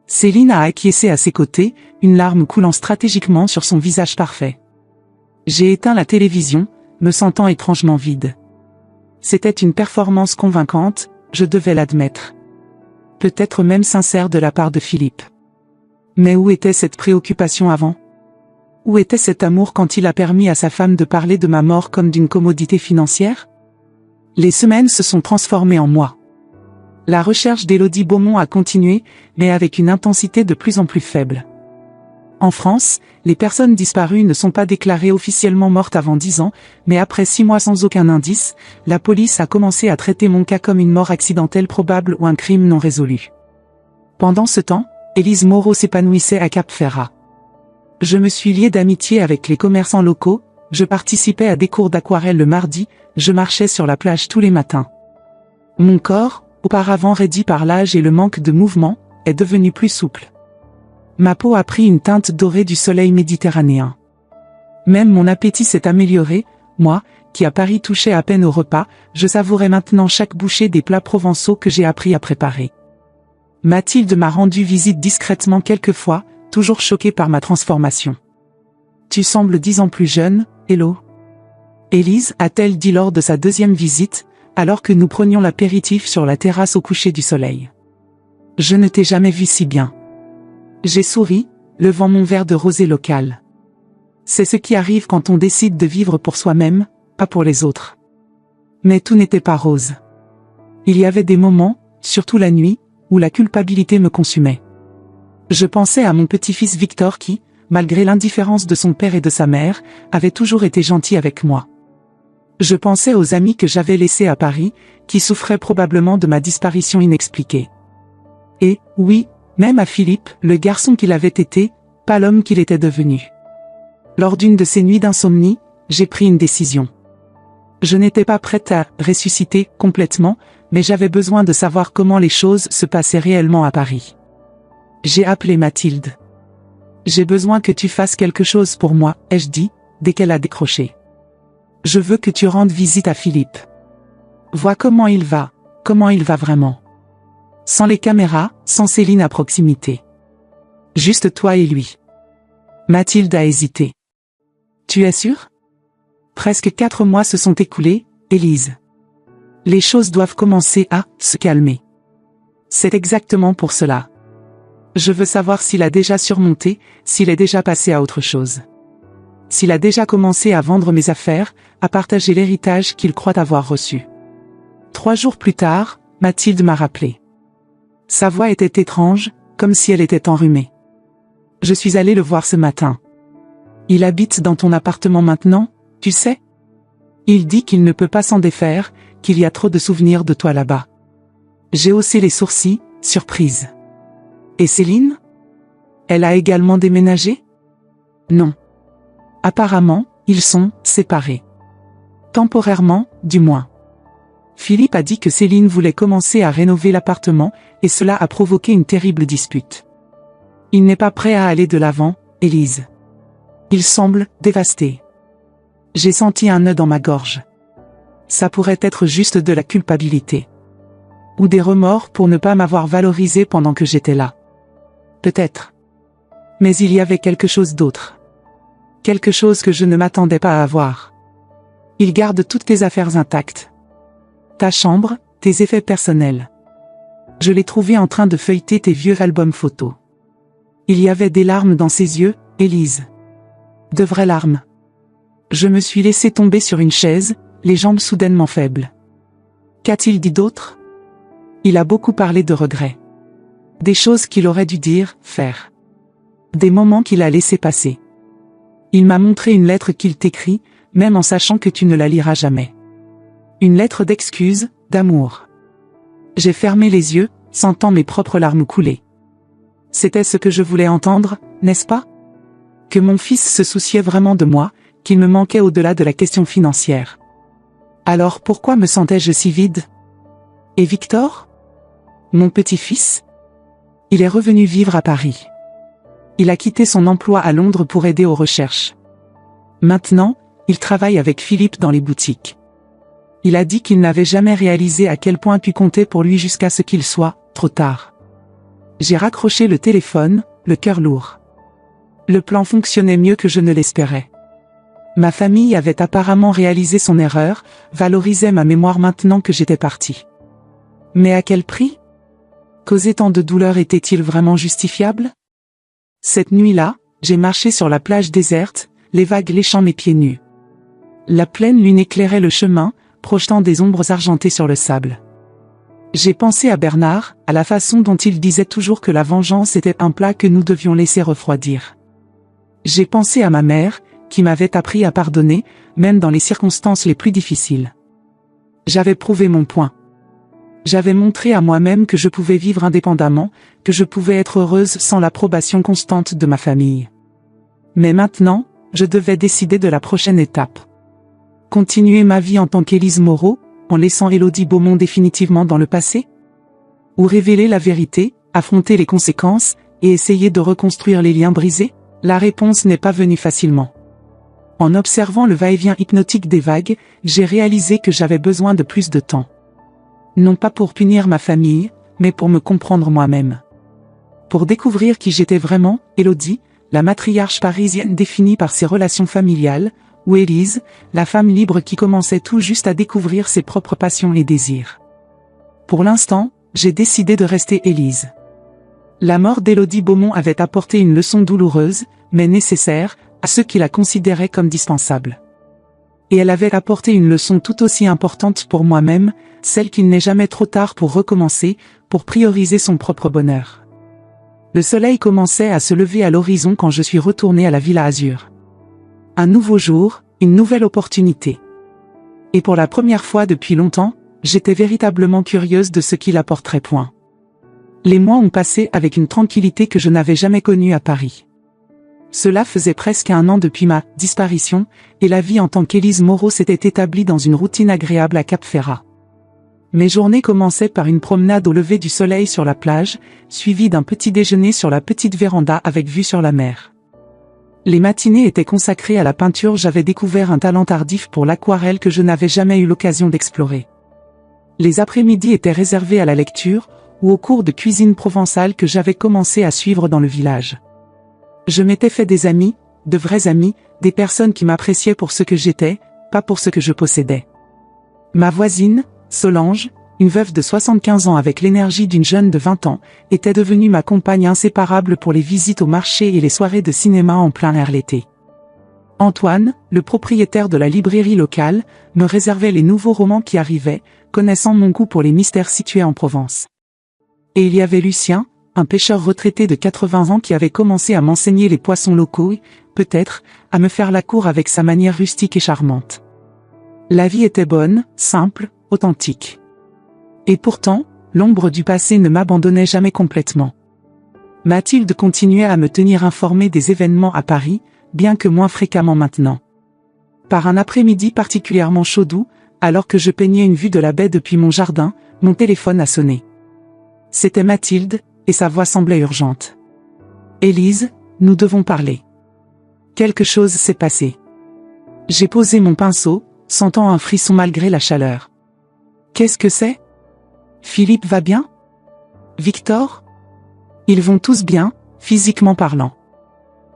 Céline a acquiescé à ses côtés, une larme coulant stratégiquement sur son visage parfait. J'ai éteint la télévision, me sentant étrangement vide. C'était une performance convaincante, je devais l'admettre. Peut-être même sincère de la part de Philippe. Mais où était cette préoccupation avant ? Où était cet amour quand il a permis à sa femme de parler de ma mort comme d'une commodité financière ? Les semaines se sont transformées en mois. La recherche d'Élodie Beaumont a continué, mais avec une intensité de plus en plus faible. En France, les personnes disparues ne sont pas déclarées officiellement mortes avant 10 ans, mais après 6 mois sans aucun indice, la police a commencé à traiter mon cas comme une mort accidentelle probable ou un crime non résolu. Pendant ce temps, Élise Moreau s'épanouissait à Cap-Ferrat. Je me suis lié d'amitié avec les commerçants locaux, je participais à des cours d'aquarelle le mardi, je marchais sur la plage tous les matins. Mon corps, auparavant raidi par l'âge et le manque de mouvement, est devenu plus souple. Ma peau a pris une teinte dorée du soleil méditerranéen. Même mon appétit s'est amélioré, moi, qui à Paris touchais à peine au repas, je savourais maintenant chaque bouchée des plats provençaux que j'ai appris à préparer. Mathilde m'a rendu visite discrètement quelquefois, toujours choquée par ma transformation. « Tu sembles 10 ans plus jeune, Hello ?» Élise a-t-elle dit lors de sa deuxième visite, alors que nous prenions l'apéritif sur la terrasse au coucher du soleil. « Je ne t'ai jamais vu si bien. » J'ai souri, levant mon verre de rosé local. C'est ce qui arrive quand on décide de vivre pour soi-même, pas pour les autres. Mais tout n'était pas rose. Il y avait des moments, surtout la nuit, où la culpabilité me consumait. Je pensais à mon petit-fils Victor qui, malgré l'indifférence de son père et de sa mère, avait toujours été gentil avec moi. Je pensais aux amis que j'avais laissés à Paris, qui souffraient probablement de ma disparition inexpliquée. Et, oui, même à Philippe, le garçon qu'il avait été, pas l'homme qu'il était devenu. Lors d'une de ces nuits d'insomnie, j'ai pris une décision. Je n'étais pas prête à ressusciter complètement, mais j'avais besoin de savoir comment les choses se passaient réellement à Paris. J'ai appelé Mathilde. « J'ai besoin que tu fasses quelque chose pour moi, » ai-je dit, dès qu'elle a décroché. « Je veux que tu rendes visite à Philippe. Vois comment il va vraiment. Sans les caméras, sans Céline à proximité. Juste toi et lui. » Mathilde a hésité. « Tu es sûre ? Presque 4 mois se sont écoulés, Élise. Les choses doivent commencer à se calmer. C'est exactement pour cela. Je veux savoir s'il a déjà surmonté, s'il est déjà passé à autre chose. S'il a déjà commencé à vendre mes affaires, à partager l'héritage qu'il croit avoir reçu. » 3 jours plus tard, Mathilde m'a rappelé. Sa voix était étrange, comme si elle était enrhumée. « Je suis allée le voir ce matin. Il habite dans ton appartement maintenant, tu sais ? Il dit qu'il ne peut pas s'en défaire, qu'il y a trop de souvenirs de toi là-bas. » J'ai haussé les sourcils, surprise. « Et Céline ? Elle a également déménagé ? » Non. Apparemment, ils sont séparés. Temporairement, du moins. Philippe a dit que Céline voulait commencer à rénover l'appartement, et cela a provoqué une terrible dispute. Il n'est pas prêt à aller de l'avant, Élise. Il semble dévasté. J'ai senti un nœud dans ma gorge. Ça pourrait être juste de la culpabilité. Ou des remords pour ne pas m'avoir valorisé pendant que j'étais là. Peut-être. Mais il y avait quelque chose d'autre. Quelque chose que je ne m'attendais pas à avoir. Il garde toutes tes affaires intactes. Ta chambre, tes effets personnels. Je l'ai trouvé en train de feuilleter tes vieux albums photos. Il y avait des larmes dans ses yeux, Élise. De vraies larmes. Je me suis laissé tomber sur une chaise, les jambes soudainement faibles. Qu'a-t-il dit d'autre ? Il a beaucoup parlé de regrets. Des choses qu'il aurait dû dire, faire. Des moments qu'il a laissé passer. Il m'a montré une lettre qu'il t'écrit, même en sachant que tu ne la liras jamais. Une lettre d'excuse, d'amour. J'ai fermé les yeux, sentant mes propres larmes couler. C'était ce que je voulais entendre, n'est-ce pas ? Que mon fils se souciait vraiment de moi, qu'il me manquait au-delà de la question financière. Alors pourquoi me sentais-je si vide ? Et Victor ? Mon petit-fils ? Il est revenu vivre à Paris. Il a quitté son emploi à Londres pour aider aux recherches. Maintenant, il travaille avec Philippe dans les boutiques. Il a dit qu'il n'avait jamais réalisé à quel point tu comptais pour lui jusqu'à ce qu'il soit trop tard. J'ai raccroché le téléphone, le cœur lourd. Le plan fonctionnait mieux que je ne l'espérais. Ma famille avait apparemment réalisé son erreur, valorisait ma mémoire maintenant que j'étais parti. Mais à quel prix ? Causer tant de douleur était-il vraiment justifiable ? Cette nuit-là, j'ai marché sur la plage déserte, les vagues léchant mes pieds nus. La pleine lune éclairait le chemin, projetant des ombres argentées sur le sable. J'ai pensé à Bernard, à la façon dont il disait toujours que la vengeance était un plat que nous devions laisser refroidir. J'ai pensé à ma mère, qui m'avait appris à pardonner, même dans les circonstances les plus difficiles. J'avais prouvé mon point. J'avais montré à moi-même que je pouvais vivre indépendamment, que je pouvais être heureuse sans l'approbation constante de ma famille. Mais maintenant, je devais décider de la prochaine étape. Continuer ma vie en tant qu'Élise Moreau, en laissant Élodie Beaumont définitivement dans le passé? Ou révéler la vérité, affronter les conséquences, et essayer de reconstruire les liens brisés? La réponse n'est pas venue facilement. En observant le va-et-vient hypnotique des vagues, j'ai réalisé que j'avais besoin de plus de temps. Non pas pour punir ma famille, mais pour me comprendre moi-même. Pour découvrir qui j'étais vraiment, Élodie, la matriarche parisienne définie par ses relations familiales, ou Élise, la femme libre qui commençait tout juste à découvrir ses propres passions et désirs. Pour l'instant, j'ai décidé de rester Élise. La mort d'Élodie Beaumont avait apporté une leçon douloureuse, mais nécessaire, à ceux qui la considéraient comme dispensable. Et elle avait apporté une leçon tout aussi importante pour moi-même, celle qu'il n'est jamais trop tard pour recommencer, pour prioriser son propre bonheur. Le soleil commençait à se lever à l'horizon quand je suis retourné à la Villa Azur. Un nouveau jour, une nouvelle opportunité. Et pour la première fois depuis longtemps, j'étais véritablement curieuse de ce qu'il apporterait. Les mois ont passé avec une tranquillité que je n'avais jamais connue à Paris. Cela faisait presque 1 an depuis ma disparition, et la vie en tant qu'Élise Moreau s'était établie dans une routine agréable à Cap Ferrat. Mes journées commençaient par une promenade au lever du soleil sur la plage, suivie d'un petit déjeuner sur la petite véranda avec vue sur la mer. Les matinées étaient consacrées à la peinture. J'avais découvert un talent tardif pour l'aquarelle que je n'avais jamais eu l'occasion d'explorer. Les après-midi étaient réservés à la lecture, ou aux cours de cuisine provençale que j'avais commencé à suivre dans le village. Je m'étais fait des amis, de vrais amis, des personnes qui m'appréciaient pour ce que j'étais, pas pour ce que je possédais. Ma voisine, Solange, une veuve de 75 ans avec l'énergie d'une jeune de 20 ans, était devenue ma compagne inséparable pour les visites au marché et les soirées de cinéma en plein air l'été. Antoine, le propriétaire de la librairie locale, me réservait les nouveaux romans qui arrivaient, connaissant mon goût pour les mystères situés en Provence. Et il y avait Lucien, un pêcheur retraité de 80 ans qui avait commencé à m'enseigner les poissons locaux et, peut-être, à me faire la cour avec sa manière rustique et charmante. La vie était bonne, simple, authentique. Et pourtant, l'ombre du passé ne m'abandonnait jamais complètement. Mathilde continuait à me tenir informé des événements à Paris, bien que moins fréquemment maintenant. Par un après-midi particulièrement chaud doux, alors que je peignais une vue de la baie depuis mon jardin, mon téléphone a sonné. C'était Mathilde, et sa voix semblait urgente. « Élise, nous devons parler. Quelque chose s'est passé. » J'ai posé mon pinceau, sentant un frisson malgré la chaleur. « Qu'est-ce que c'est ? Philippe va bien ? Victor ? Ils vont tous bien, physiquement parlant.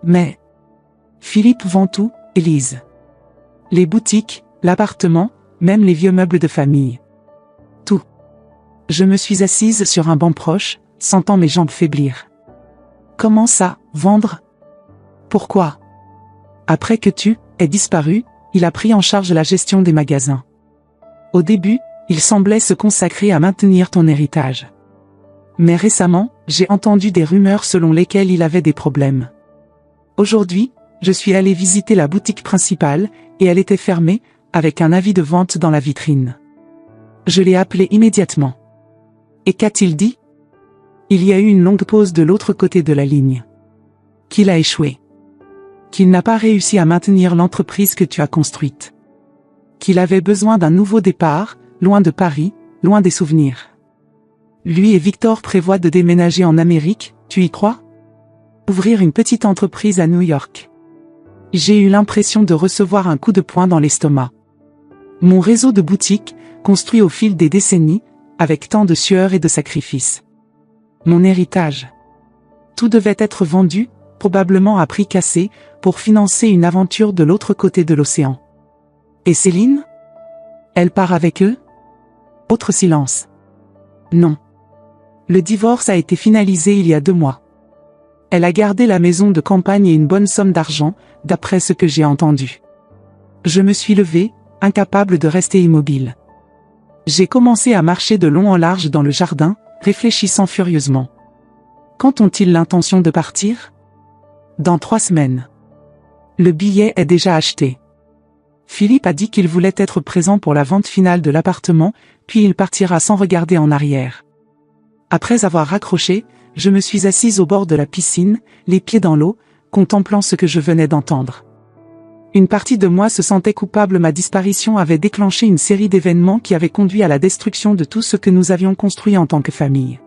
Mais Philippe vend tout, Élise. Les boutiques, l'appartement, même les vieux meubles de famille. Tout. Je me suis assise sur un banc proche, sentant mes jambes faiblir. Comment ça, vendre ? Pourquoi ? Après que tu aies disparu, il a pris en charge la gestion des magasins. Au début, il semblait se consacrer à maintenir ton héritage. Mais récemment, j'ai entendu des rumeurs selon lesquelles il avait des problèmes. Aujourd'hui, je suis allée visiter la boutique principale, et elle était fermée, avec un avis de vente dans la vitrine. Je l'ai appelé immédiatement. Et qu'a-t-il dit ? Il y a eu une longue pause de l'autre côté de la ligne. Qu'il a échoué. Qu'il n'a pas réussi à maintenir l'entreprise que tu as construite. Qu'il avait besoin d'un nouveau départ, loin de Paris, loin des souvenirs. Lui et Victor prévoient de déménager en Amérique, tu y crois ? Ouvrir une petite entreprise à New York. J'ai eu l'impression de recevoir un coup de poing dans l'estomac. Mon réseau de boutiques, construit au fil des décennies, avec tant de sueur et de sacrifices. Mon héritage. Tout devait être vendu, probablement à prix cassé, pour financer une aventure de l'autre côté de l'océan. Et Céline ? Elle part avec eux ? Autre silence. Non. Le divorce a été finalisé il y a 2 mois. Elle a gardé la maison de campagne et une bonne somme d'argent, d'après ce que j'ai entendu. Je me suis levée, incapable de rester immobile. J'ai commencé à marcher de long en large dans le jardin, réfléchissant furieusement. Quand ont-ils l'intention de partir ? Dans 3 semaines. Le billet est déjà acheté. Philippe a dit qu'il voulait être présent pour la vente finale de l'appartement, puis il partira sans regarder en arrière. Après avoir raccroché, je me suis assise au bord de la piscine, les pieds dans l'eau, contemplant ce que je venais d'entendre. Une partie de moi se sentait coupable. Ma disparition avait déclenché une série d'événements qui avaient conduit à la destruction de tout ce que nous avions construit en tant que famille.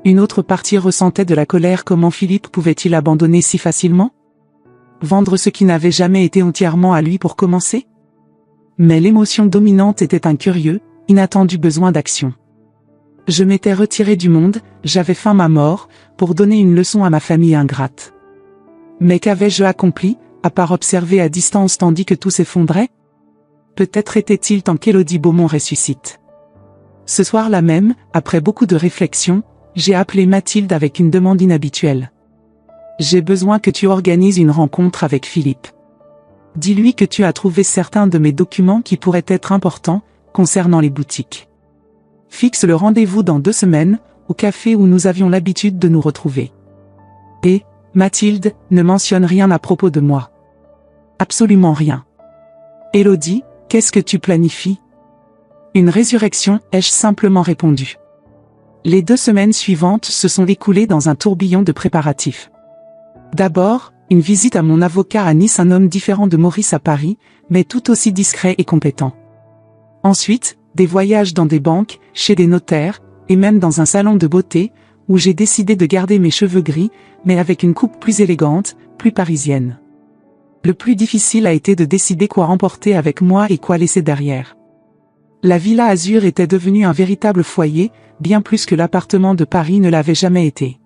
Une autre partie ressentait de la colère. Comment Philippe pouvait-il abandonner si facilement? Vendre ce qui n'avait jamais été entièrement à lui pour commencer? Mais l'émotion dominante était un curieux, inattendu besoin d'action. Je m'étais retiré du monde, j'avais feint ma mort, pour donner une leçon à ma famille ingrate. Mais qu'avais-je accompli, à part observer à distance tandis que tout s'effondrait? Peut-être était-il temps qu'Élodie Beaumont ressuscite. Ce soir-là même, après beaucoup de réflexion, j'ai appelé Mathilde avec une demande inhabituelle. J'ai besoin que tu organises une rencontre avec Philippe. Dis-lui que tu as trouvé certains de mes documents qui pourraient être importants, concernant les boutiques. Fixe le rendez-vous dans 2 semaines, au café où nous avions l'habitude de nous retrouver. Et, Mathilde, ne mentionne rien à propos de moi. Absolument rien. Élodie, qu'est-ce que tu planifies? Une résurrection, ai-je simplement répondu. Les 2 semaines suivantes se sont écoulées dans un tourbillon de préparatifs. D'abord, une visite à mon avocat à Nice, un homme différent de Maurice à Paris, mais tout aussi discret et compétent. Ensuite, des voyages dans des banques, chez des notaires, et même dans un salon de beauté, où j'ai décidé de garder mes cheveux gris, mais avec une coupe plus élégante, plus parisienne. Le plus difficile a été de décider quoi emporter avec moi et quoi laisser derrière. La Villa Azur était devenue un véritable foyer, bien plus que l'appartement de Paris ne l'avait jamais été.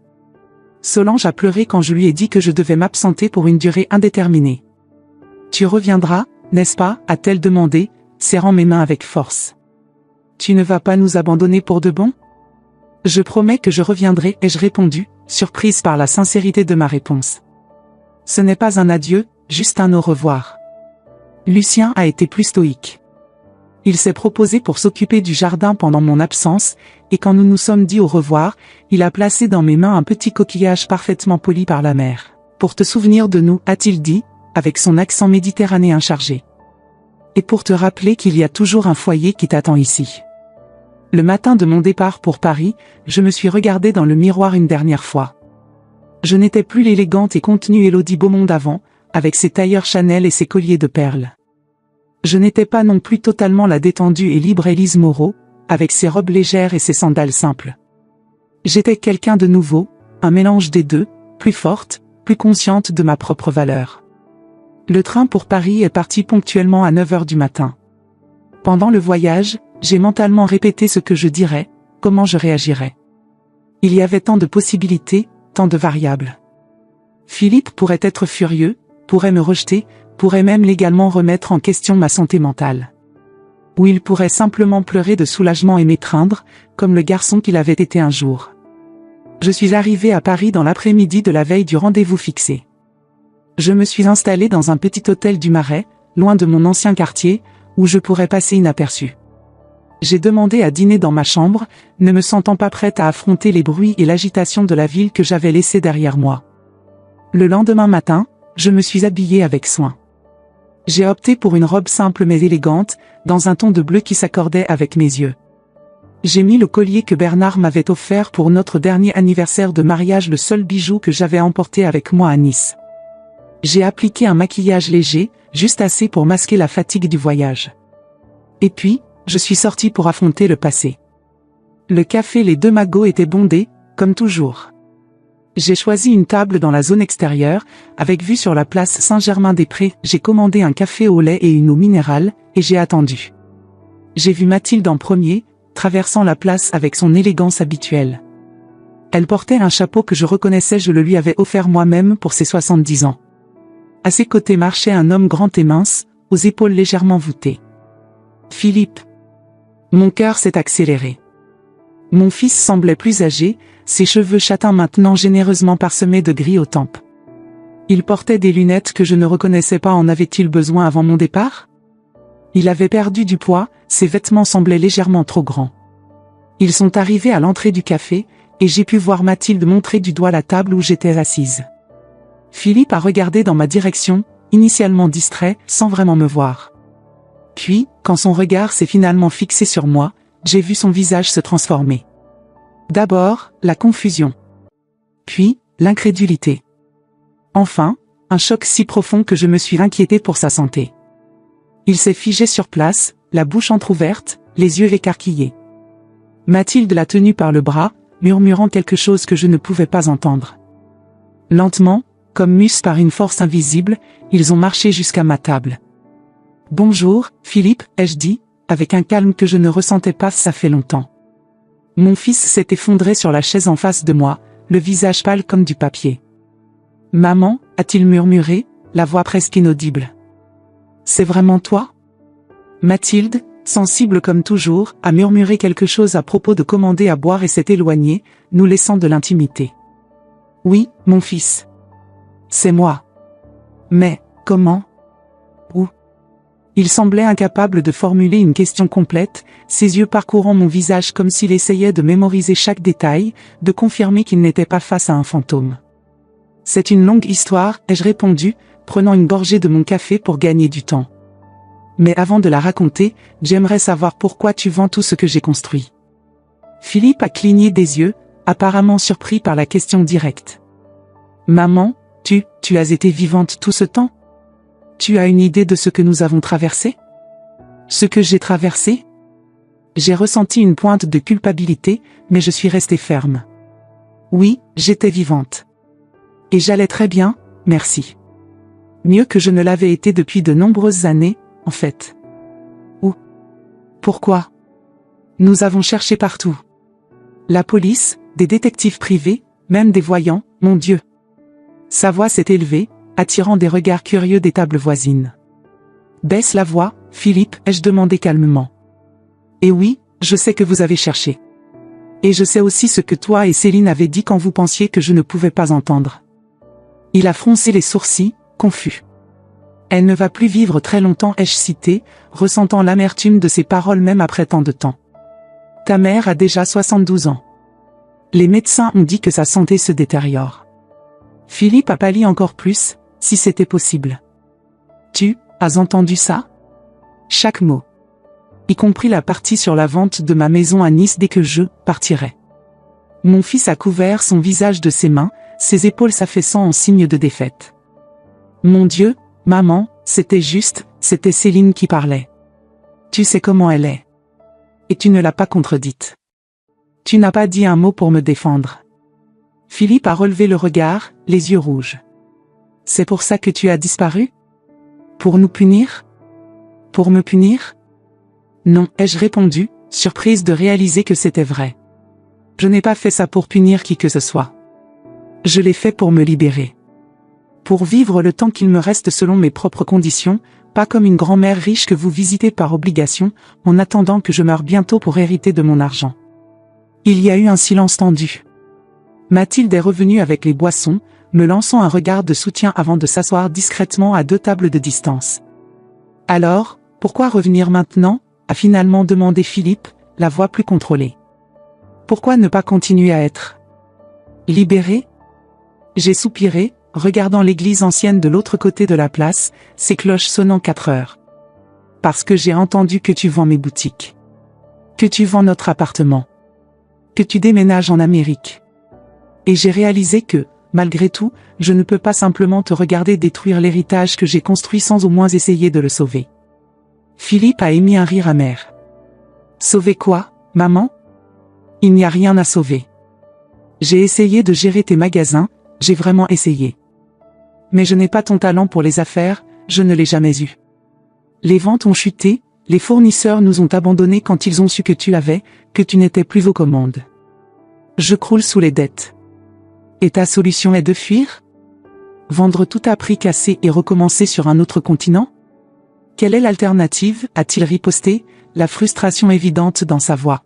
Solange a pleuré quand je lui ai dit que je devais m'absenter pour une durée indéterminée. « Tu reviendras, n'est-ce pas ?» a-t-elle demandé, serrant mes mains avec force. « Tu ne vas pas nous abandonner pour de bon ?»« Je promets que je reviendrai » ai-je répondu, surprise par la sincérité de ma réponse. Ce n'est pas un adieu, juste un au revoir. Lucien a été plus stoïque. Il s'est proposé pour s'occuper du jardin pendant mon absence, et quand nous nous sommes dit au revoir, il a placé dans mes mains un petit coquillage parfaitement poli par la mer. « Pour te souvenir de nous » a-t-il dit, avec son accent méditerranéen chargé. « Et pour te rappeler qu'il y a toujours un foyer qui t'attend ici. » Le matin de mon départ pour Paris, je me suis regardée dans le miroir une dernière fois. Je n'étais plus l'élégante et contenue Élodie Beaumont d'avant, avec ses tailleurs Chanel et ses colliers de perles. Je n'étais pas non plus totalement la détendue et libre Élise Moreau, avec ses robes légères et ses sandales simples. J'étais quelqu'un de nouveau, un mélange des deux, plus forte, plus consciente de ma propre valeur. Le train pour Paris est parti ponctuellement à 9h du matin. Pendant le voyage, j'ai mentalement répété ce que je dirais, comment je réagirais. Il y avait tant de possibilités, tant de variables. Philippe pourrait être furieux, pourrait me rejeter, pourrait même légalement remettre en question ma santé mentale. Ou il pourrait simplement pleurer de soulagement et m'étreindre, comme le garçon qu'il avait été un jour. Je suis arrivée à Paris dans l'après-midi de la veille du rendez-vous fixé. Je me suis installée dans un petit hôtel du Marais, loin de mon ancien quartier, où je pourrais passer inaperçu. J'ai demandé à dîner dans ma chambre, ne me sentant pas prête à affronter les bruits et l'agitation de la ville que j'avais laissée derrière moi. Le lendemain matin, je me suis habillée avec soin. J'ai opté pour une robe simple mais élégante, dans un ton de bleu qui s'accordait avec mes yeux. J'ai mis le collier que Bernard m'avait offert pour notre dernier anniversaire de mariage, le seul bijou que j'avais emporté avec moi à Nice. J'ai appliqué un maquillage léger, juste assez pour masquer la fatigue du voyage. Et puis, je suis sortie pour affronter le passé. Le café Les Deux Magots était bondé, comme toujours. J'ai choisi une table dans la zone extérieure, avec vue sur la place Saint-Germain-des-Prés. J'ai commandé un café au lait et une eau minérale, et j'ai attendu. J'ai vu Mathilde en premier, traversant la place avec son élégance habituelle. Elle portait un chapeau que je reconnaissais, je le lui avais offert moi-même pour ses 70 ans. À ses côtés marchait un homme grand et mince, aux épaules légèrement voûtées. Philippe. Mon cœur s'est accéléré. Mon fils semblait plus âgé, ses cheveux châtains maintenant généreusement parsemés de gris aux tempes. Il portait des lunettes que je ne reconnaissais pas. En avait-il besoin avant mon départ? Il avait perdu du poids, ses vêtements semblaient légèrement trop grands. Ils sont arrivés à l'entrée du café, et j'ai pu voir Mathilde montrer du doigt la table où j'étais assise. Philippe a regardé dans ma direction, initialement distrait, sans vraiment me voir. Puis, quand son regard s'est finalement fixé sur moi, j'ai vu son visage se transformer. D'abord, la confusion. Puis, l'incrédulité. Enfin, un choc si profond que je me suis inquiété pour sa santé. Il s'est figé sur place, la bouche entr'ouverte, les yeux écarquillés. Mathilde l'a tenu par le bras, murmurant quelque chose que je ne pouvais pas entendre. Lentement, comme mus par une force invisible, ils ont marché jusqu'à ma table. « Bonjour, Philippe » ai-je dit, avec un calme que je ne ressentais pas ça fait longtemps. Mon fils s'est effondré sur la chaise en face de moi, le visage pâle comme du papier. « Maman » a-t-il murmuré, la voix presque inaudible. « C'est vraiment toi ?» Mathilde, sensible comme toujours, a murmuré quelque chose à propos de commander à boire et s'est éloignée, nous laissant de l'intimité. « Oui, mon fils. C'est moi. Mais, comment? Où ?» Il semblait incapable de formuler une question complète, ses yeux parcourant mon visage comme s'il essayait de mémoriser chaque détail, de confirmer qu'il n'était pas face à un fantôme. « C'est une longue histoire, ai-je répondu, prenant une gorgée de mon café pour gagner du temps. Mais avant de la raconter, j'aimerais savoir pourquoi tu vends tout ce que j'ai construit. » Philippe a cligné des yeux, apparemment surpris par la question directe. « Maman, tu as été vivante tout ce temps? Tu as une idée de ce que nous avons traversé? Ce que j'ai traversé? » J'ai ressenti une pointe de culpabilité, mais je suis restée ferme. Oui, j'étais vivante. Et j'allais très bien, merci. Mieux que je ne l'avais été depuis de nombreuses années, en fait. Où? Pourquoi? Nous avons cherché partout. La police, des détectives privés, même des voyants, mon Dieu. Sa voix s'est élevée, attirant des regards curieux des tables voisines. Baisse la voix, Philippe, ai-je demandé calmement. Et oui, je sais que vous avez cherché. Et je sais aussi ce que toi et Céline avez dit quand vous pensiez que je ne pouvais pas entendre. Il a froncé les sourcils, confus. Elle ne va plus vivre très longtemps, ai-je cité, ressentant l'amertume de ses paroles même après tant de temps. Ta mère a déjà 72 ans. Les médecins ont dit que sa santé se détériore. Philippe a pâli encore plus, si c'était possible. Tu as entendu ça? Chaque mot. Y compris la partie sur la vente de ma maison à Nice dès que je partirai. Mon fils a couvert son visage de ses mains, ses épaules s'affaissant en signe de défaite. Mon Dieu, maman, c'était c'était Céline qui parlait. Tu sais comment elle est. Et tu ne l'as pas contredite. Tu n'as pas dit un mot pour me défendre. Philippe a relevé le regard, les yeux rouges. C'est pour ça que tu as disparu? Pour nous punir? Pour me punir? Non, ai-je répondu, surprise de réaliser que c'était vrai. Je n'ai pas fait ça pour punir qui que ce soit. Je l'ai fait pour me libérer. Pour vivre le temps qu'il me reste selon mes propres conditions, pas comme une grand-mère riche que vous visitez par obligation, en attendant que je meure bientôt pour hériter de mon argent. Il y a eu un silence tendu. Mathilde est revenue avec les boissons, me lançant un regard de soutien avant de s'asseoir discrètement à 2 tables de distance. « Alors, pourquoi revenir maintenant ?» a finalement demandé Philippe, la voix plus contrôlée. « Pourquoi ne pas continuer à être libéré ?» J'ai soupiré, regardant l'église ancienne de l'autre côté de la place, ses cloches sonnant 4 heures. « Parce que j'ai entendu que tu vends mes boutiques. Que tu vends notre appartement. Que tu déménages en Amérique. Et j'ai réalisé que, malgré tout, je ne peux pas simplement te regarder détruire l'héritage que j'ai construit sans au moins essayer de le sauver. » Philippe a émis un rire amer. « Sauver quoi, maman? Il n'y a rien à sauver. J'ai essayé de gérer tes magasins, j'ai vraiment essayé. Mais je n'ai pas ton talent pour les affaires, je ne l'ai jamais eu. Les ventes ont chuté, les fournisseurs nous ont abandonnés quand ils ont su que tu n'étais plus aux commandes. Je croule sous les dettes. Et ta solution est de fuir? Vendre tout à prix cassé et recommencer sur un autre continent? Quelle est l'alternative, a-t-il riposté, la frustration évidente dans sa voix.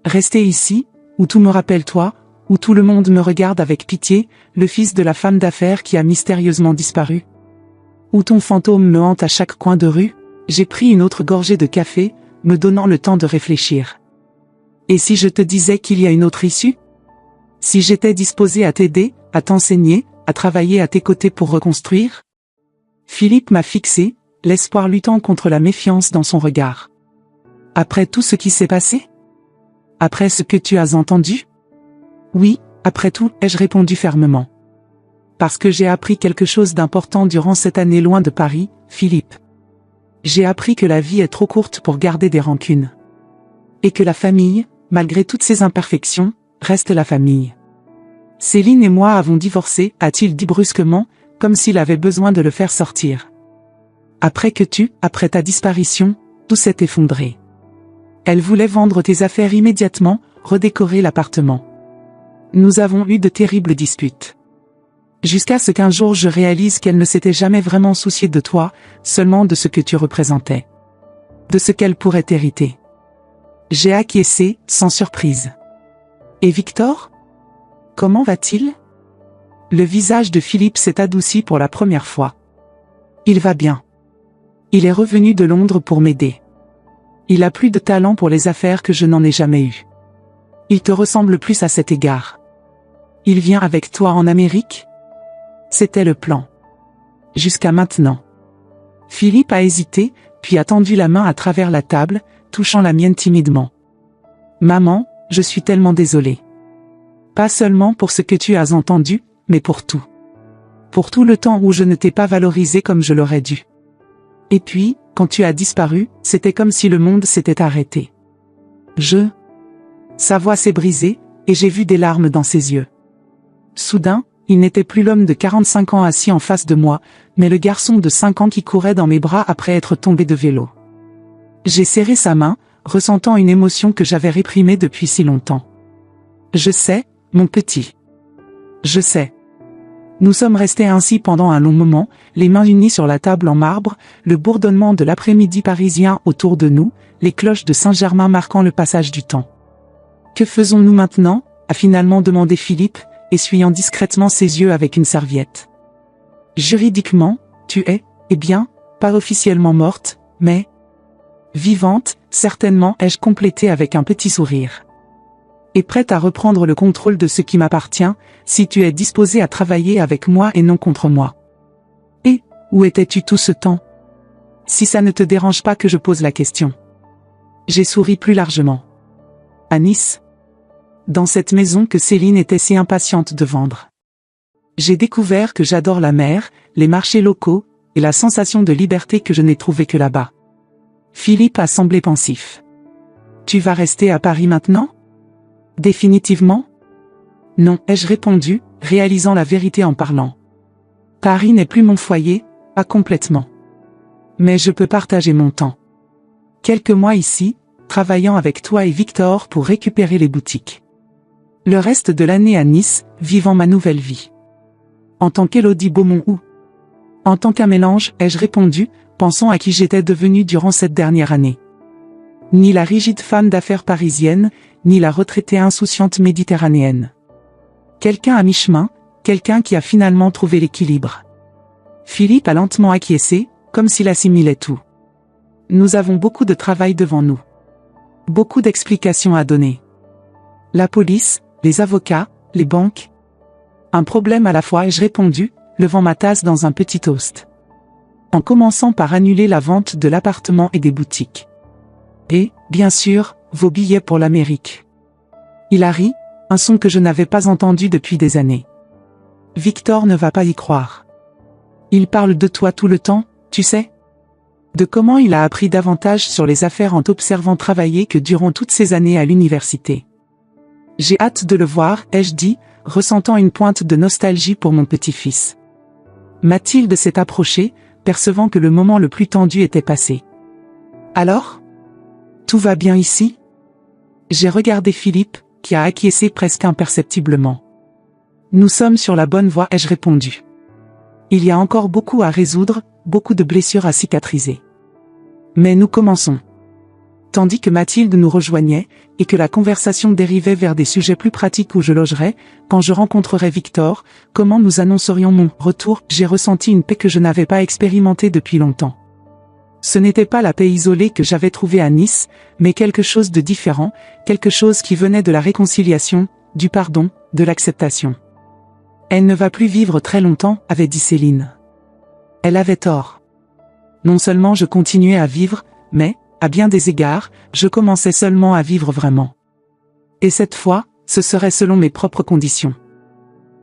Rester ici, où tout me rappelle toi, où tout le monde me regarde avec pitié, le fils de la femme d'affaires qui a mystérieusement disparu. Où ton fantôme me hante à chaque coin de rue, j'ai pris une autre gorgée de café, me donnant le temps de réfléchir. Et si je te disais qu'il y a une autre issue? Si j'étais disposé à t'aider, à t'enseigner, à travailler à tes côtés pour reconstruire? Philippe m'a fixé, l'espoir luttant contre la méfiance dans son regard. Après tout ce qui s'est passé? Après ce que tu as entendu? Oui, après tout, ai-je répondu fermement. parce que j'ai appris quelque chose d'important durant cette année loin de Paris, Philippe. J'ai appris que la vie est trop courte pour garder des rancunes. Et que la famille, malgré toutes ses imperfections, reste la famille. Céline et moi avons divorcé, a-t-il dit brusquement, comme s'il avait besoin de le faire sortir. Après ta disparition, tout s'est effondré. Elle voulait vendre tes affaires immédiatement, redécorer l'appartement. Nous avons eu de terribles disputes. Jusqu'à ce qu'un jour je réalise qu'elle ne s'était jamais vraiment souciée de toi, seulement de ce que tu représentais. De ce qu'elle pourrait hériter. J'ai acquiescé, sans surprise. Et Victor? Comment va-t-il? Le visage de Philippe s'est adouci pour la première fois. Il va bien. Il est revenu de Londres pour m'aider. Il a plus de talent pour les affaires que je n'en ai jamais eu. Il te ressemble plus à cet égard. Il vient avec toi en Amérique? C'était le plan. Jusqu'à maintenant. Philippe a hésité, puis a tendu la main à travers la table, touchant la mienne timidement. Maman, je suis tellement désolé. Pas seulement pour ce que tu as entendu, mais pour tout. Pour tout le temps où je ne t'ai pas valorisé comme je l'aurais dû. Et puis, quand tu as disparu, c'était comme si le monde s'était arrêté. Sa voix s'est brisée, et j'ai vu des larmes dans ses yeux. Soudain, il n'était plus l'homme de 45 ans assis en face de moi, mais le garçon de 5 ans qui courait dans mes bras après être tombé de vélo. J'ai serré sa main, ressentant une émotion que j'avais réprimée depuis si longtemps. Je sais, mon petit. Je sais. Nous sommes restés ainsi pendant un long moment, les mains unies sur la table en marbre, le bourdonnement de l'après-midi parisien autour de nous, les cloches de Saint-Germain marquant le passage du temps. Que faisons-nous maintenant? A finalement demandé Philippe, essuyant discrètement ses yeux avec une serviette. Juridiquement, tu es, eh bien, pas officiellement morte, mais vivante, certainement, ai-je complété avec un petit sourire. Et prête à reprendre le contrôle de ce qui m'appartient, si tu es disposé à travailler avec moi et non contre moi. Et, où étais-tu tout ce temps? Si ça ne te dérange pas que je pose la question. J'ai souri plus largement. À Nice. Dans cette maison que Céline était si impatiente de vendre. J'ai découvert que j'adore la mer, les marchés locaux, et la sensation de liberté que je n'ai trouvée que là-bas. Philippe a semblé pensif. Tu vas rester à Paris maintenant? Définitivement? Non, ai-je répondu, réalisant la vérité en parlant. Paris n'est plus mon foyer, pas complètement. Mais je peux partager mon temps. Quelques mois ici, travaillant avec toi et Victor pour récupérer les boutiques. Le reste de l'année à Nice, vivant ma nouvelle vie. En tant qu'Élodie Beaumont ou en tant qu'un mélange, ai-je répondu, pensant à qui j'étais devenue durant cette dernière année. Ni la rigide femme d'affaires parisienne, ni la retraitée insouciante méditerranéenne. Quelqu'un à mi-chemin, quelqu'un qui a finalement trouvé l'équilibre. Philippe a lentement acquiescé, comme s'il assimilait tout. Nous avons beaucoup de travail devant nous. Beaucoup d'explications à donner. La police, les avocats, les banques. Un problème à la fois, ai-je répondu, levant ma tasse dans un petit toast. En commençant par annuler la vente de l'appartement et des boutiques. Et, bien sûr, vos billets pour l'Amérique. Il a ri, un son que je n'avais pas entendu depuis des années. Victor ne va pas y croire. Il parle de toi tout le temps, tu sais? De comment il a appris davantage sur les affaires en t'observant travailler que durant toutes ces années à l'université. J'ai hâte de le voir, ai-je dit, ressentant une pointe de nostalgie pour mon petit-fils. Mathilde s'est approchée, percevant que le moment le plus tendu était passé. Alors? Tout va bien ici? J'ai regardé Philippe, qui a acquiescé presque imperceptiblement. Nous sommes sur la bonne voie, ai-je répondu. Il y a encore beaucoup à résoudre, beaucoup de blessures à cicatriser. Mais nous commençons. Tandis que Mathilde nous rejoignait, et que la conversation dérivait vers des sujets plus pratiques où je logerais, quand je rencontrerais Victor, comment nous annoncerions mon retour, j'ai ressenti une paix que je n'avais pas expérimentée depuis longtemps. Ce n'était pas la paix isolée que j'avais trouvée à Nice, mais quelque chose de différent, quelque chose qui venait de la réconciliation, du pardon, de l'acceptation. Elle ne va plus vivre très longtemps, avait dit Céline. Elle avait tort. Non seulement je continuais à vivre, mais, à bien des égards, je commençais seulement à vivre vraiment. Et cette fois, ce serait selon mes propres conditions.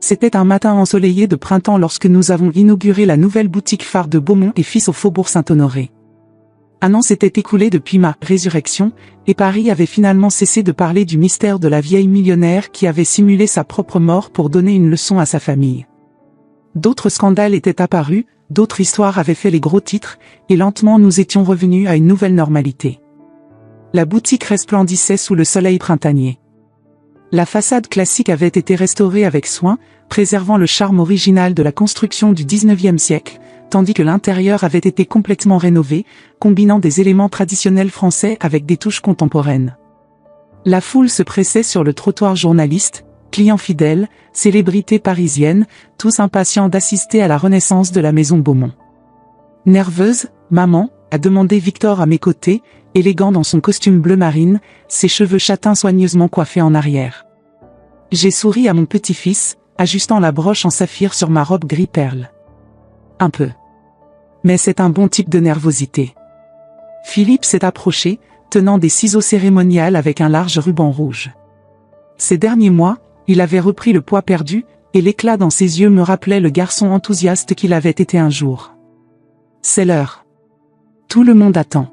C'était un matin ensoleillé de printemps lorsque nous avons inauguré la nouvelle boutique phare de Beaumont et Fils au Faubourg Saint-Honoré. Un an s'était écoulé depuis ma résurrection, et Paris avait finalement cessé de parler du mystère de la vieille millionnaire qui avait simulé sa propre mort pour donner une leçon à sa famille. D'autres scandales étaient apparus, d'autres histoires avaient fait les gros titres, et lentement nous étions revenus à une nouvelle normalité. La boutique resplendissait sous le soleil printanier. La façade classique avait été restaurée avec soin, préservant le charme original de la construction du XIXe siècle, tandis que l'intérieur avait été complètement rénové, combinant des éléments traditionnels français avec des touches contemporaines. La foule se pressait sur le trottoir, journalistes, clients fidèles, célébrités parisiennes, tous impatients d'assister à la renaissance de la maison Beaumont. Nerveuse, maman, a demandé Victor à mes côtés, élégant dans son costume bleu marine, ses cheveux châtains soigneusement coiffés en arrière. J'ai souri à mon petit-fils, ajustant la broche en saphir sur ma robe gris perle. Un peu. Mais c'est un bon type de nervosité. Philippe s'est approché, tenant des ciseaux cérémonials avec un large ruban rouge. Ces derniers mois, il avait repris le poids perdu, et l'éclat dans ses yeux me rappelait le garçon enthousiaste qu'il avait été un jour. C'est l'heure. Tout le monde attend.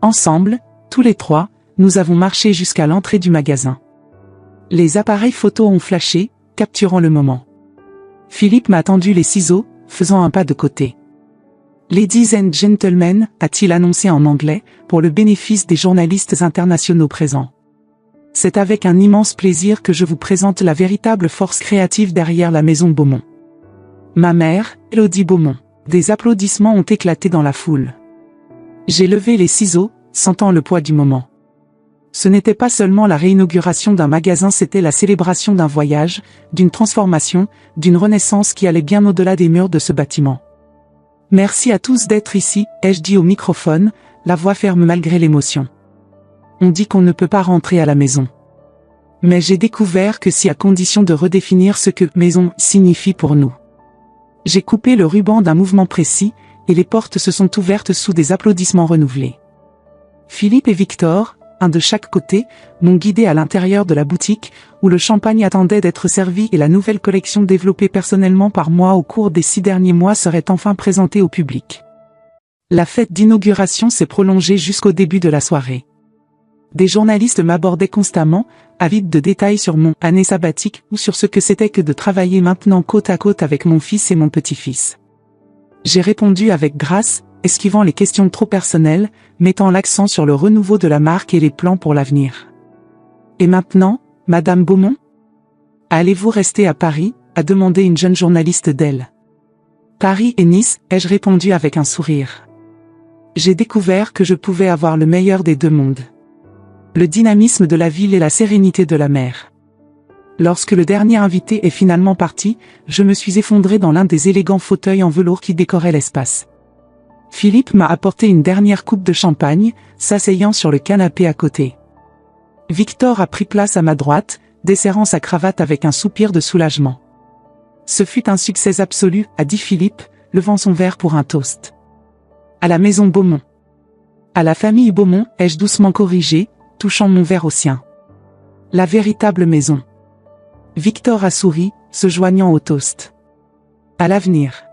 Ensemble, tous les trois, nous avons marché jusqu'à l'entrée du magasin. Les appareils photo ont flashé, capturant le moment. Philippe m'a tendu les ciseaux, faisant un pas de côté. « Ladies and gentlemen », a-t-il annoncé en anglais, pour le bénéfice des journalistes internationaux présents. C'est avec un immense plaisir que je vous présente la véritable force créative derrière la maison Beaumont. Ma mère, Élodie Beaumont. Des applaudissements ont éclaté dans la foule. J'ai levé les ciseaux, sentant le poids du moment. Ce n'était pas seulement la réinauguration d'un magasin, c'était la célébration d'un voyage, d'une transformation, d'une renaissance qui allait bien au-delà des murs de ce bâtiment. Merci à tous d'être ici, ai-je dit au microphone, la voix ferme malgré l'émotion. On dit qu'on ne peut pas rentrer à la maison. Mais j'ai découvert que si à condition de redéfinir ce que « maison » signifie pour nous. J'ai coupé le ruban d'un mouvement précis, et les portes se sont ouvertes sous des applaudissements renouvelés. Philippe et Victor, un de chaque côté, m'ont guidé à l'intérieur de la boutique, où le champagne attendait d'être servi et la nouvelle collection développée personnellement par moi au cours des 6 derniers mois serait enfin présentée au public. La fête d'inauguration s'est prolongée jusqu'au début de la soirée. Des journalistes m'abordaient constamment, avides de détails sur mon année sabbatique ou sur ce que c'était que de travailler maintenant côte à côte avec mon fils et mon petit-fils. J'ai répondu avec grâce, esquivant les questions trop personnelles, mettant l'accent sur le renouveau de la marque et les plans pour l'avenir. Et maintenant, Madame Beaumont? Allez-vous rester à Paris? A demandé une jeune journaliste d'elle. Paris et Nice, ai-je répondu avec un sourire. J'ai découvert que je pouvais avoir le meilleur des deux mondes. Le dynamisme de la ville et la sérénité de la mer. Lorsque le dernier invité est finalement parti, je me suis effondré dans l'un des élégants fauteuils en velours qui décoraient l'espace. Philippe m'a apporté une dernière coupe de champagne, s'asseyant sur le canapé à côté. Victor a pris place à ma droite, desserrant sa cravate avec un soupir de soulagement. Ce fut un succès absolu, a dit Philippe, levant son verre pour un toast. À la maison Beaumont. À la famille Beaumont, ai-je doucement corrigé, touchant mon verre au sien. La véritable maison. Victor a souri, se joignant au toast. À l'avenir.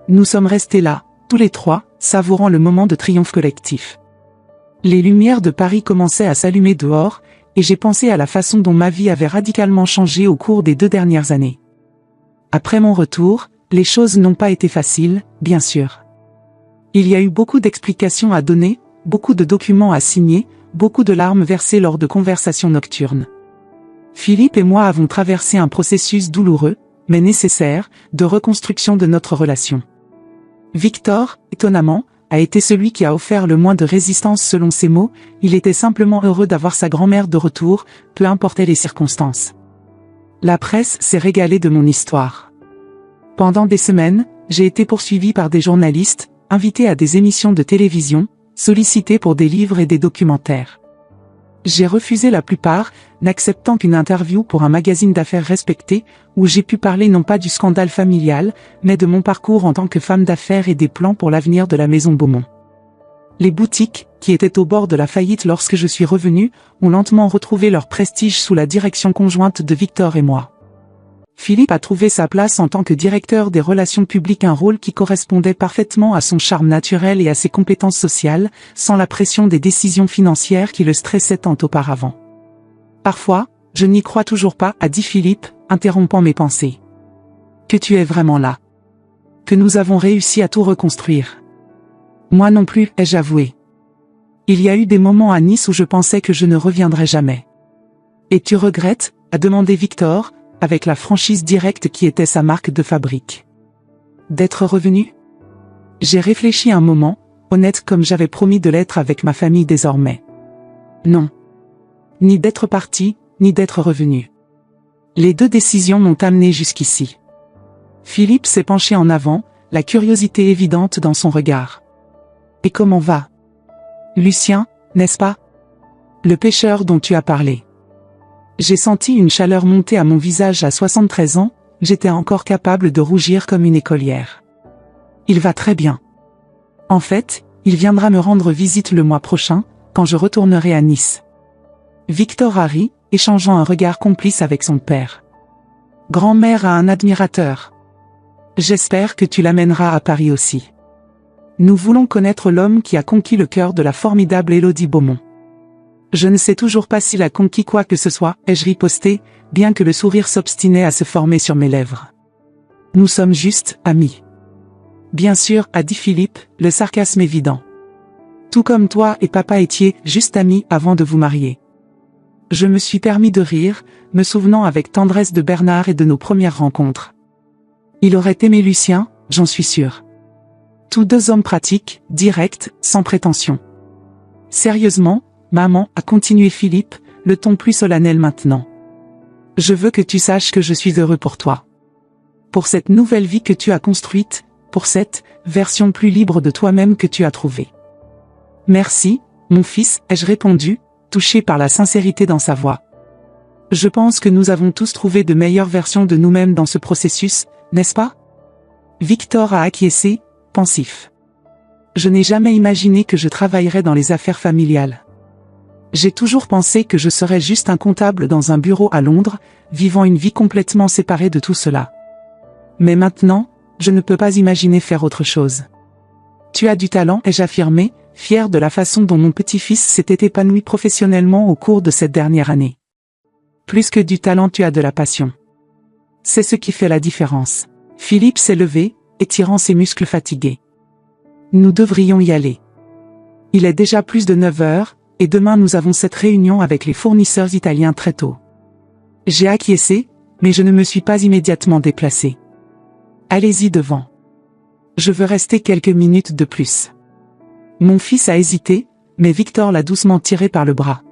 Nous sommes restés là, tous les trois, savourant le moment de triomphe collectif. Les lumières de Paris commençaient à s'allumer dehors, et j'ai pensé à la façon dont ma vie avait radicalement changé au cours des 2 dernières années. Après mon retour, les choses n'ont pas été faciles, bien sûr. Il y a eu beaucoup d'explications à donner, beaucoup de documents à signer, beaucoup de larmes versées lors de conversations nocturnes. Philippe et moi avons traversé un processus douloureux, mais nécessaire, de reconstruction de notre relation. Victor, étonnamment, a été celui qui a offert le moins de résistance selon ses mots, il était simplement heureux d'avoir sa grand-mère de retour, peu importaient les circonstances. La presse s'est régalée de mon histoire. Pendant des semaines, j'ai été poursuivi par des journalistes, invité à des émissions de télévision, sollicité pour des livres et des documentaires. J'ai refusé la plupart, n'acceptant qu'une interview pour un magazine d'affaires respecté, où j'ai pu parler non pas du scandale familial, mais de mon parcours en tant que femme d'affaires et des plans pour l'avenir de la maison Beaumont. Les boutiques, qui étaient au bord de la faillite lorsque je suis revenu, ont lentement retrouvé leur prestige sous la direction conjointe de Victor et moi. Philippe a trouvé sa place en tant que directeur des relations publiques, un rôle qui correspondait parfaitement à son charme naturel et à ses compétences sociales, sans la pression des décisions financières qui le stressaient tant auparavant. Parfois, je n'y crois toujours pas, a dit Philippe, interrompant mes pensées. Que tu es vraiment là. Que nous avons réussi à tout reconstruire. Moi non plus, ai-je avoué. Il y a eu des moments à Nice où je pensais que je ne reviendrais jamais. Et tu regrettes, a demandé Victor, avec la franchise directe qui était sa marque de fabrique. D'être revenu? J'ai réfléchi un moment, honnête comme j'avais promis de l'être avec ma famille désormais. Non. Ni d'être parti, ni d'être revenu. Les deux décisions m'ont amené jusqu'ici. Philippe s'est penché en avant, la curiosité évidente dans son regard. Et comment va Lucien, n'est-ce pas? Le pêcheur dont tu as parlé. J'ai senti une chaleur monter à mon visage à 73 ans, j'étais encore capable de rougir comme une écolière. Il va très bien. En fait, il viendra me rendre visite le mois prochain, quand je retournerai à Nice. Victor a ri, échangeant un regard complice avec son père. Grand-mère a un admirateur. J'espère que tu l'amèneras à Paris aussi. Nous voulons connaître l'homme qui a conquis le cœur de la formidable Élodie Beaumont. Je ne sais toujours pas s'il a conquis quoi que ce soit, ai-je riposté, bien que le sourire s'obstinait à se former sur mes lèvres. Nous sommes juste amis. Bien sûr, a dit Philippe, le sarcasme évident. Tout comme toi et papa étiez juste amis avant de vous marier. Je me suis permis de rire, me souvenant avec tendresse de Bernard et de nos premières rencontres. Il aurait aimé Lucien, j'en suis sûr. Tous deux hommes pratiques, directs, sans prétention. Sérieusement, maman, a continué Philippe, le ton plus solennel maintenant. Je veux que tu saches que je suis heureux pour toi. Pour cette nouvelle vie que tu as construite, pour cette version plus libre de toi-même que tu as trouvée. Merci, mon fils, ai-je répondu, touché par la sincérité dans sa voix. Je pense que nous avons tous trouvé de meilleures versions de nous-mêmes dans ce processus, n'est-ce pas? Victor a acquiescé, pensif. Je n'ai jamais imaginé que je travaillerais dans les affaires familiales. J'ai toujours pensé que je serais juste un comptable dans un bureau à Londres, vivant une vie complètement séparée de tout cela. Mais maintenant, je ne peux pas imaginer faire autre chose. Tu as du talent, ai-je affirmé, fier de la façon dont mon petit-fils s'était épanoui professionnellement au cours de cette dernière année. Plus que du talent, tu as de la passion. C'est ce qui fait la différence. Philippe s'est levé, étirant ses muscles fatigués. Nous devrions y aller. Il est déjà plus de 9 heures, et demain nous avons cette réunion avec les fournisseurs italiens très tôt. J'ai acquiescé, mais je ne me suis pas immédiatement déplacé. Allez-y devant. Je veux rester quelques minutes de plus. Mon fils a hésité, mais Victor l'a doucement tiré par le bras.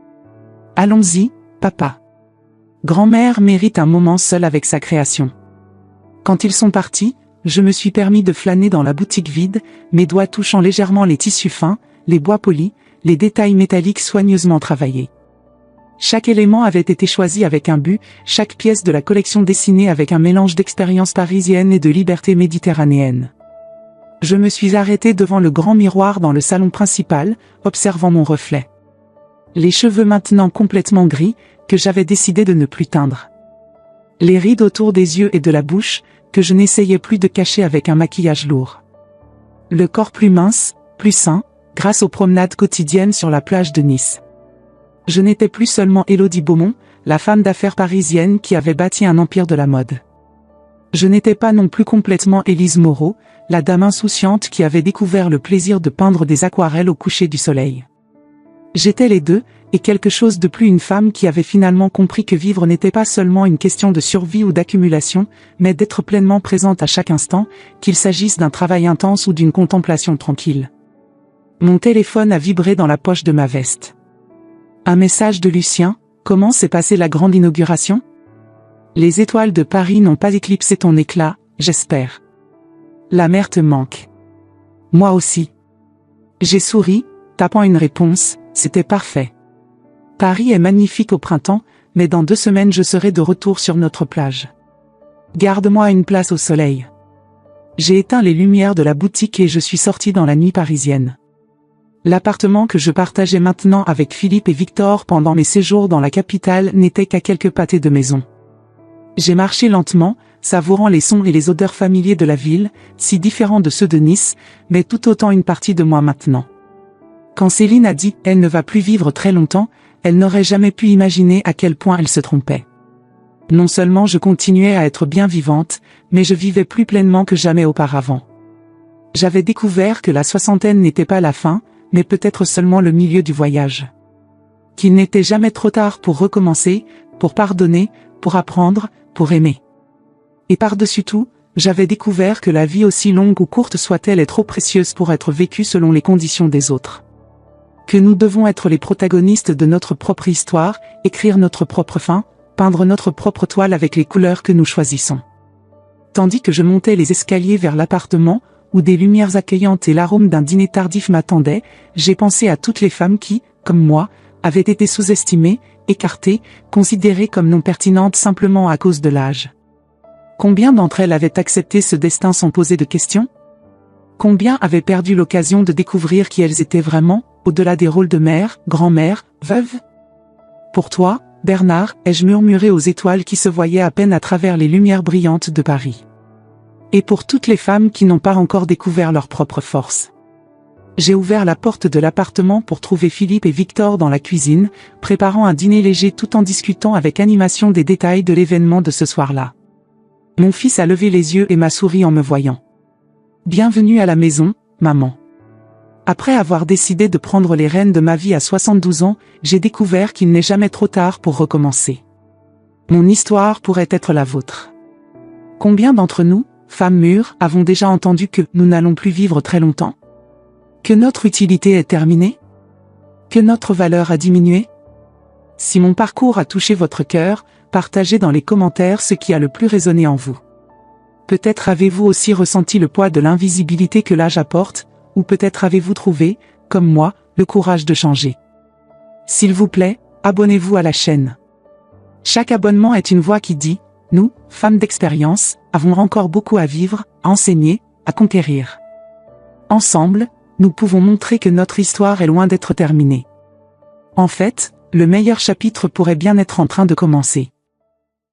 Allons-y, papa. Grand-mère mérite un moment seul avec sa création. Quand ils sont partis, je me suis permis de flâner dans la boutique vide, mes doigts touchant légèrement les tissus fins, les bois polis, les détails métalliques soigneusement travaillés. Chaque élément avait été choisi avec un but, chaque pièce de la collection dessinée avec un mélange d'expérience parisienne et de liberté méditerranéenne. Je me suis arrêté devant le grand miroir dans le salon principal, observant mon reflet. Les cheveux maintenant complètement gris, que j'avais décidé de ne plus teindre. Les rides autour des yeux et de la bouche, que je n'essayais plus de cacher avec un maquillage lourd. Le corps plus mince, plus sain, grâce aux promenades quotidiennes sur la plage de Nice. Je n'étais plus seulement Élodie Beaumont, la femme d'affaires parisienne qui avait bâti un empire de la mode. Je n'étais pas non plus complètement Élise Moreau, la dame insouciante qui avait découvert le plaisir de peindre des aquarelles au coucher du soleil. J'étais les deux, et quelque chose de plus, une femme qui avait finalement compris que vivre n'était pas seulement une question de survie ou d'accumulation, mais d'être pleinement présente à chaque instant, qu'il s'agisse d'un travail intense ou d'une contemplation tranquille. Mon téléphone a vibré dans la poche de ma veste. Un message de Lucien: comment s'est passée la grande inauguration? Les étoiles de Paris n'ont pas éclipsé ton éclat, j'espère. La mer te manque. Moi aussi. J'ai souri, tapant une réponse, c'était parfait. Paris est magnifique au printemps, mais dans 2 semaines je serai de retour sur notre plage. Garde-moi une place au soleil. J'ai éteint les lumières de la boutique et je suis sorti dans la nuit parisienne. L'appartement que je partageais maintenant avec Philippe et Victor pendant mes séjours dans la capitale n'était qu'à quelques pâtés de maison. J'ai marché lentement, savourant les sons et les odeurs familiers de la ville, si différents de ceux de Nice, mais tout autant une partie de moi maintenant. Quand Céline a dit « elle ne va plus vivre très longtemps », elle n'aurait jamais pu imaginer à quel point elle se trompait. Non seulement je continuais à être bien vivante, mais je vivais plus pleinement que jamais auparavant. J'avais découvert que la soixantaine n'était pas la fin, mais peut-être seulement le milieu du voyage. Qu'il n'était jamais trop tard pour recommencer, pour pardonner, pour apprendre, pour aimer. Et par-dessus tout, j'avais découvert que la vie, aussi longue ou courte soit-elle, est trop précieuse pour être vécue selon les conditions des autres. Que nous devons être les protagonistes de notre propre histoire, écrire notre propre fin, peindre notre propre toile avec les couleurs que nous choisissons. Tandis que je montais les escaliers vers l'appartement, où des lumières accueillantes et l'arôme d'un dîner tardif m'attendaient, j'ai pensé à toutes les femmes qui, comme moi, avaient été sous-estimées, écartées, considérées comme non pertinentes simplement à cause de l'âge. Combien d'entre elles avaient accepté ce destin sans poser de questions? Combien avaient perdu l'occasion de découvrir qui elles étaient vraiment, au-delà des rôles de mère, grand-mère, veuve? Pour toi, Bernard, ai-je murmuré aux étoiles qui se voyaient à peine à travers les lumières brillantes de Paris. Et pour toutes les femmes qui n'ont pas encore découvert leur propre force. J'ai ouvert la porte de l'appartement pour trouver Philippe et Victor dans la cuisine, préparant un dîner léger tout en discutant avec animation des détails de l'événement de ce soir-là. Mon fils a levé les yeux et m'a souri en me voyant. « Bienvenue à la maison, maman. » Après avoir décidé de prendre les rênes de ma vie à 72 ans, j'ai découvert qu'il n'est jamais trop tard pour recommencer. Mon histoire pourrait être la vôtre. Combien d'entre nous, femmes mûres, avons déjà entendu que nous n'allons plus vivre très longtemps? Que notre utilité est terminée? Que notre valeur a diminué? Si mon parcours a touché votre cœur, partagez dans les commentaires ce qui a le plus résonné en vous. Peut-être avez-vous aussi ressenti le poids de l'invisibilité que l'âge apporte, ou peut-être avez-vous trouvé, comme moi, le courage de changer. S'il vous plaît, abonnez-vous à la chaîne. Chaque abonnement est une voix qui dit « Nous, femmes d'expérience, avons encore beaucoup à vivre, à enseigner, à conquérir. » Ensemble, nous pouvons montrer que notre histoire est loin d'être terminée. En fait, le meilleur chapitre pourrait bien être en train de commencer.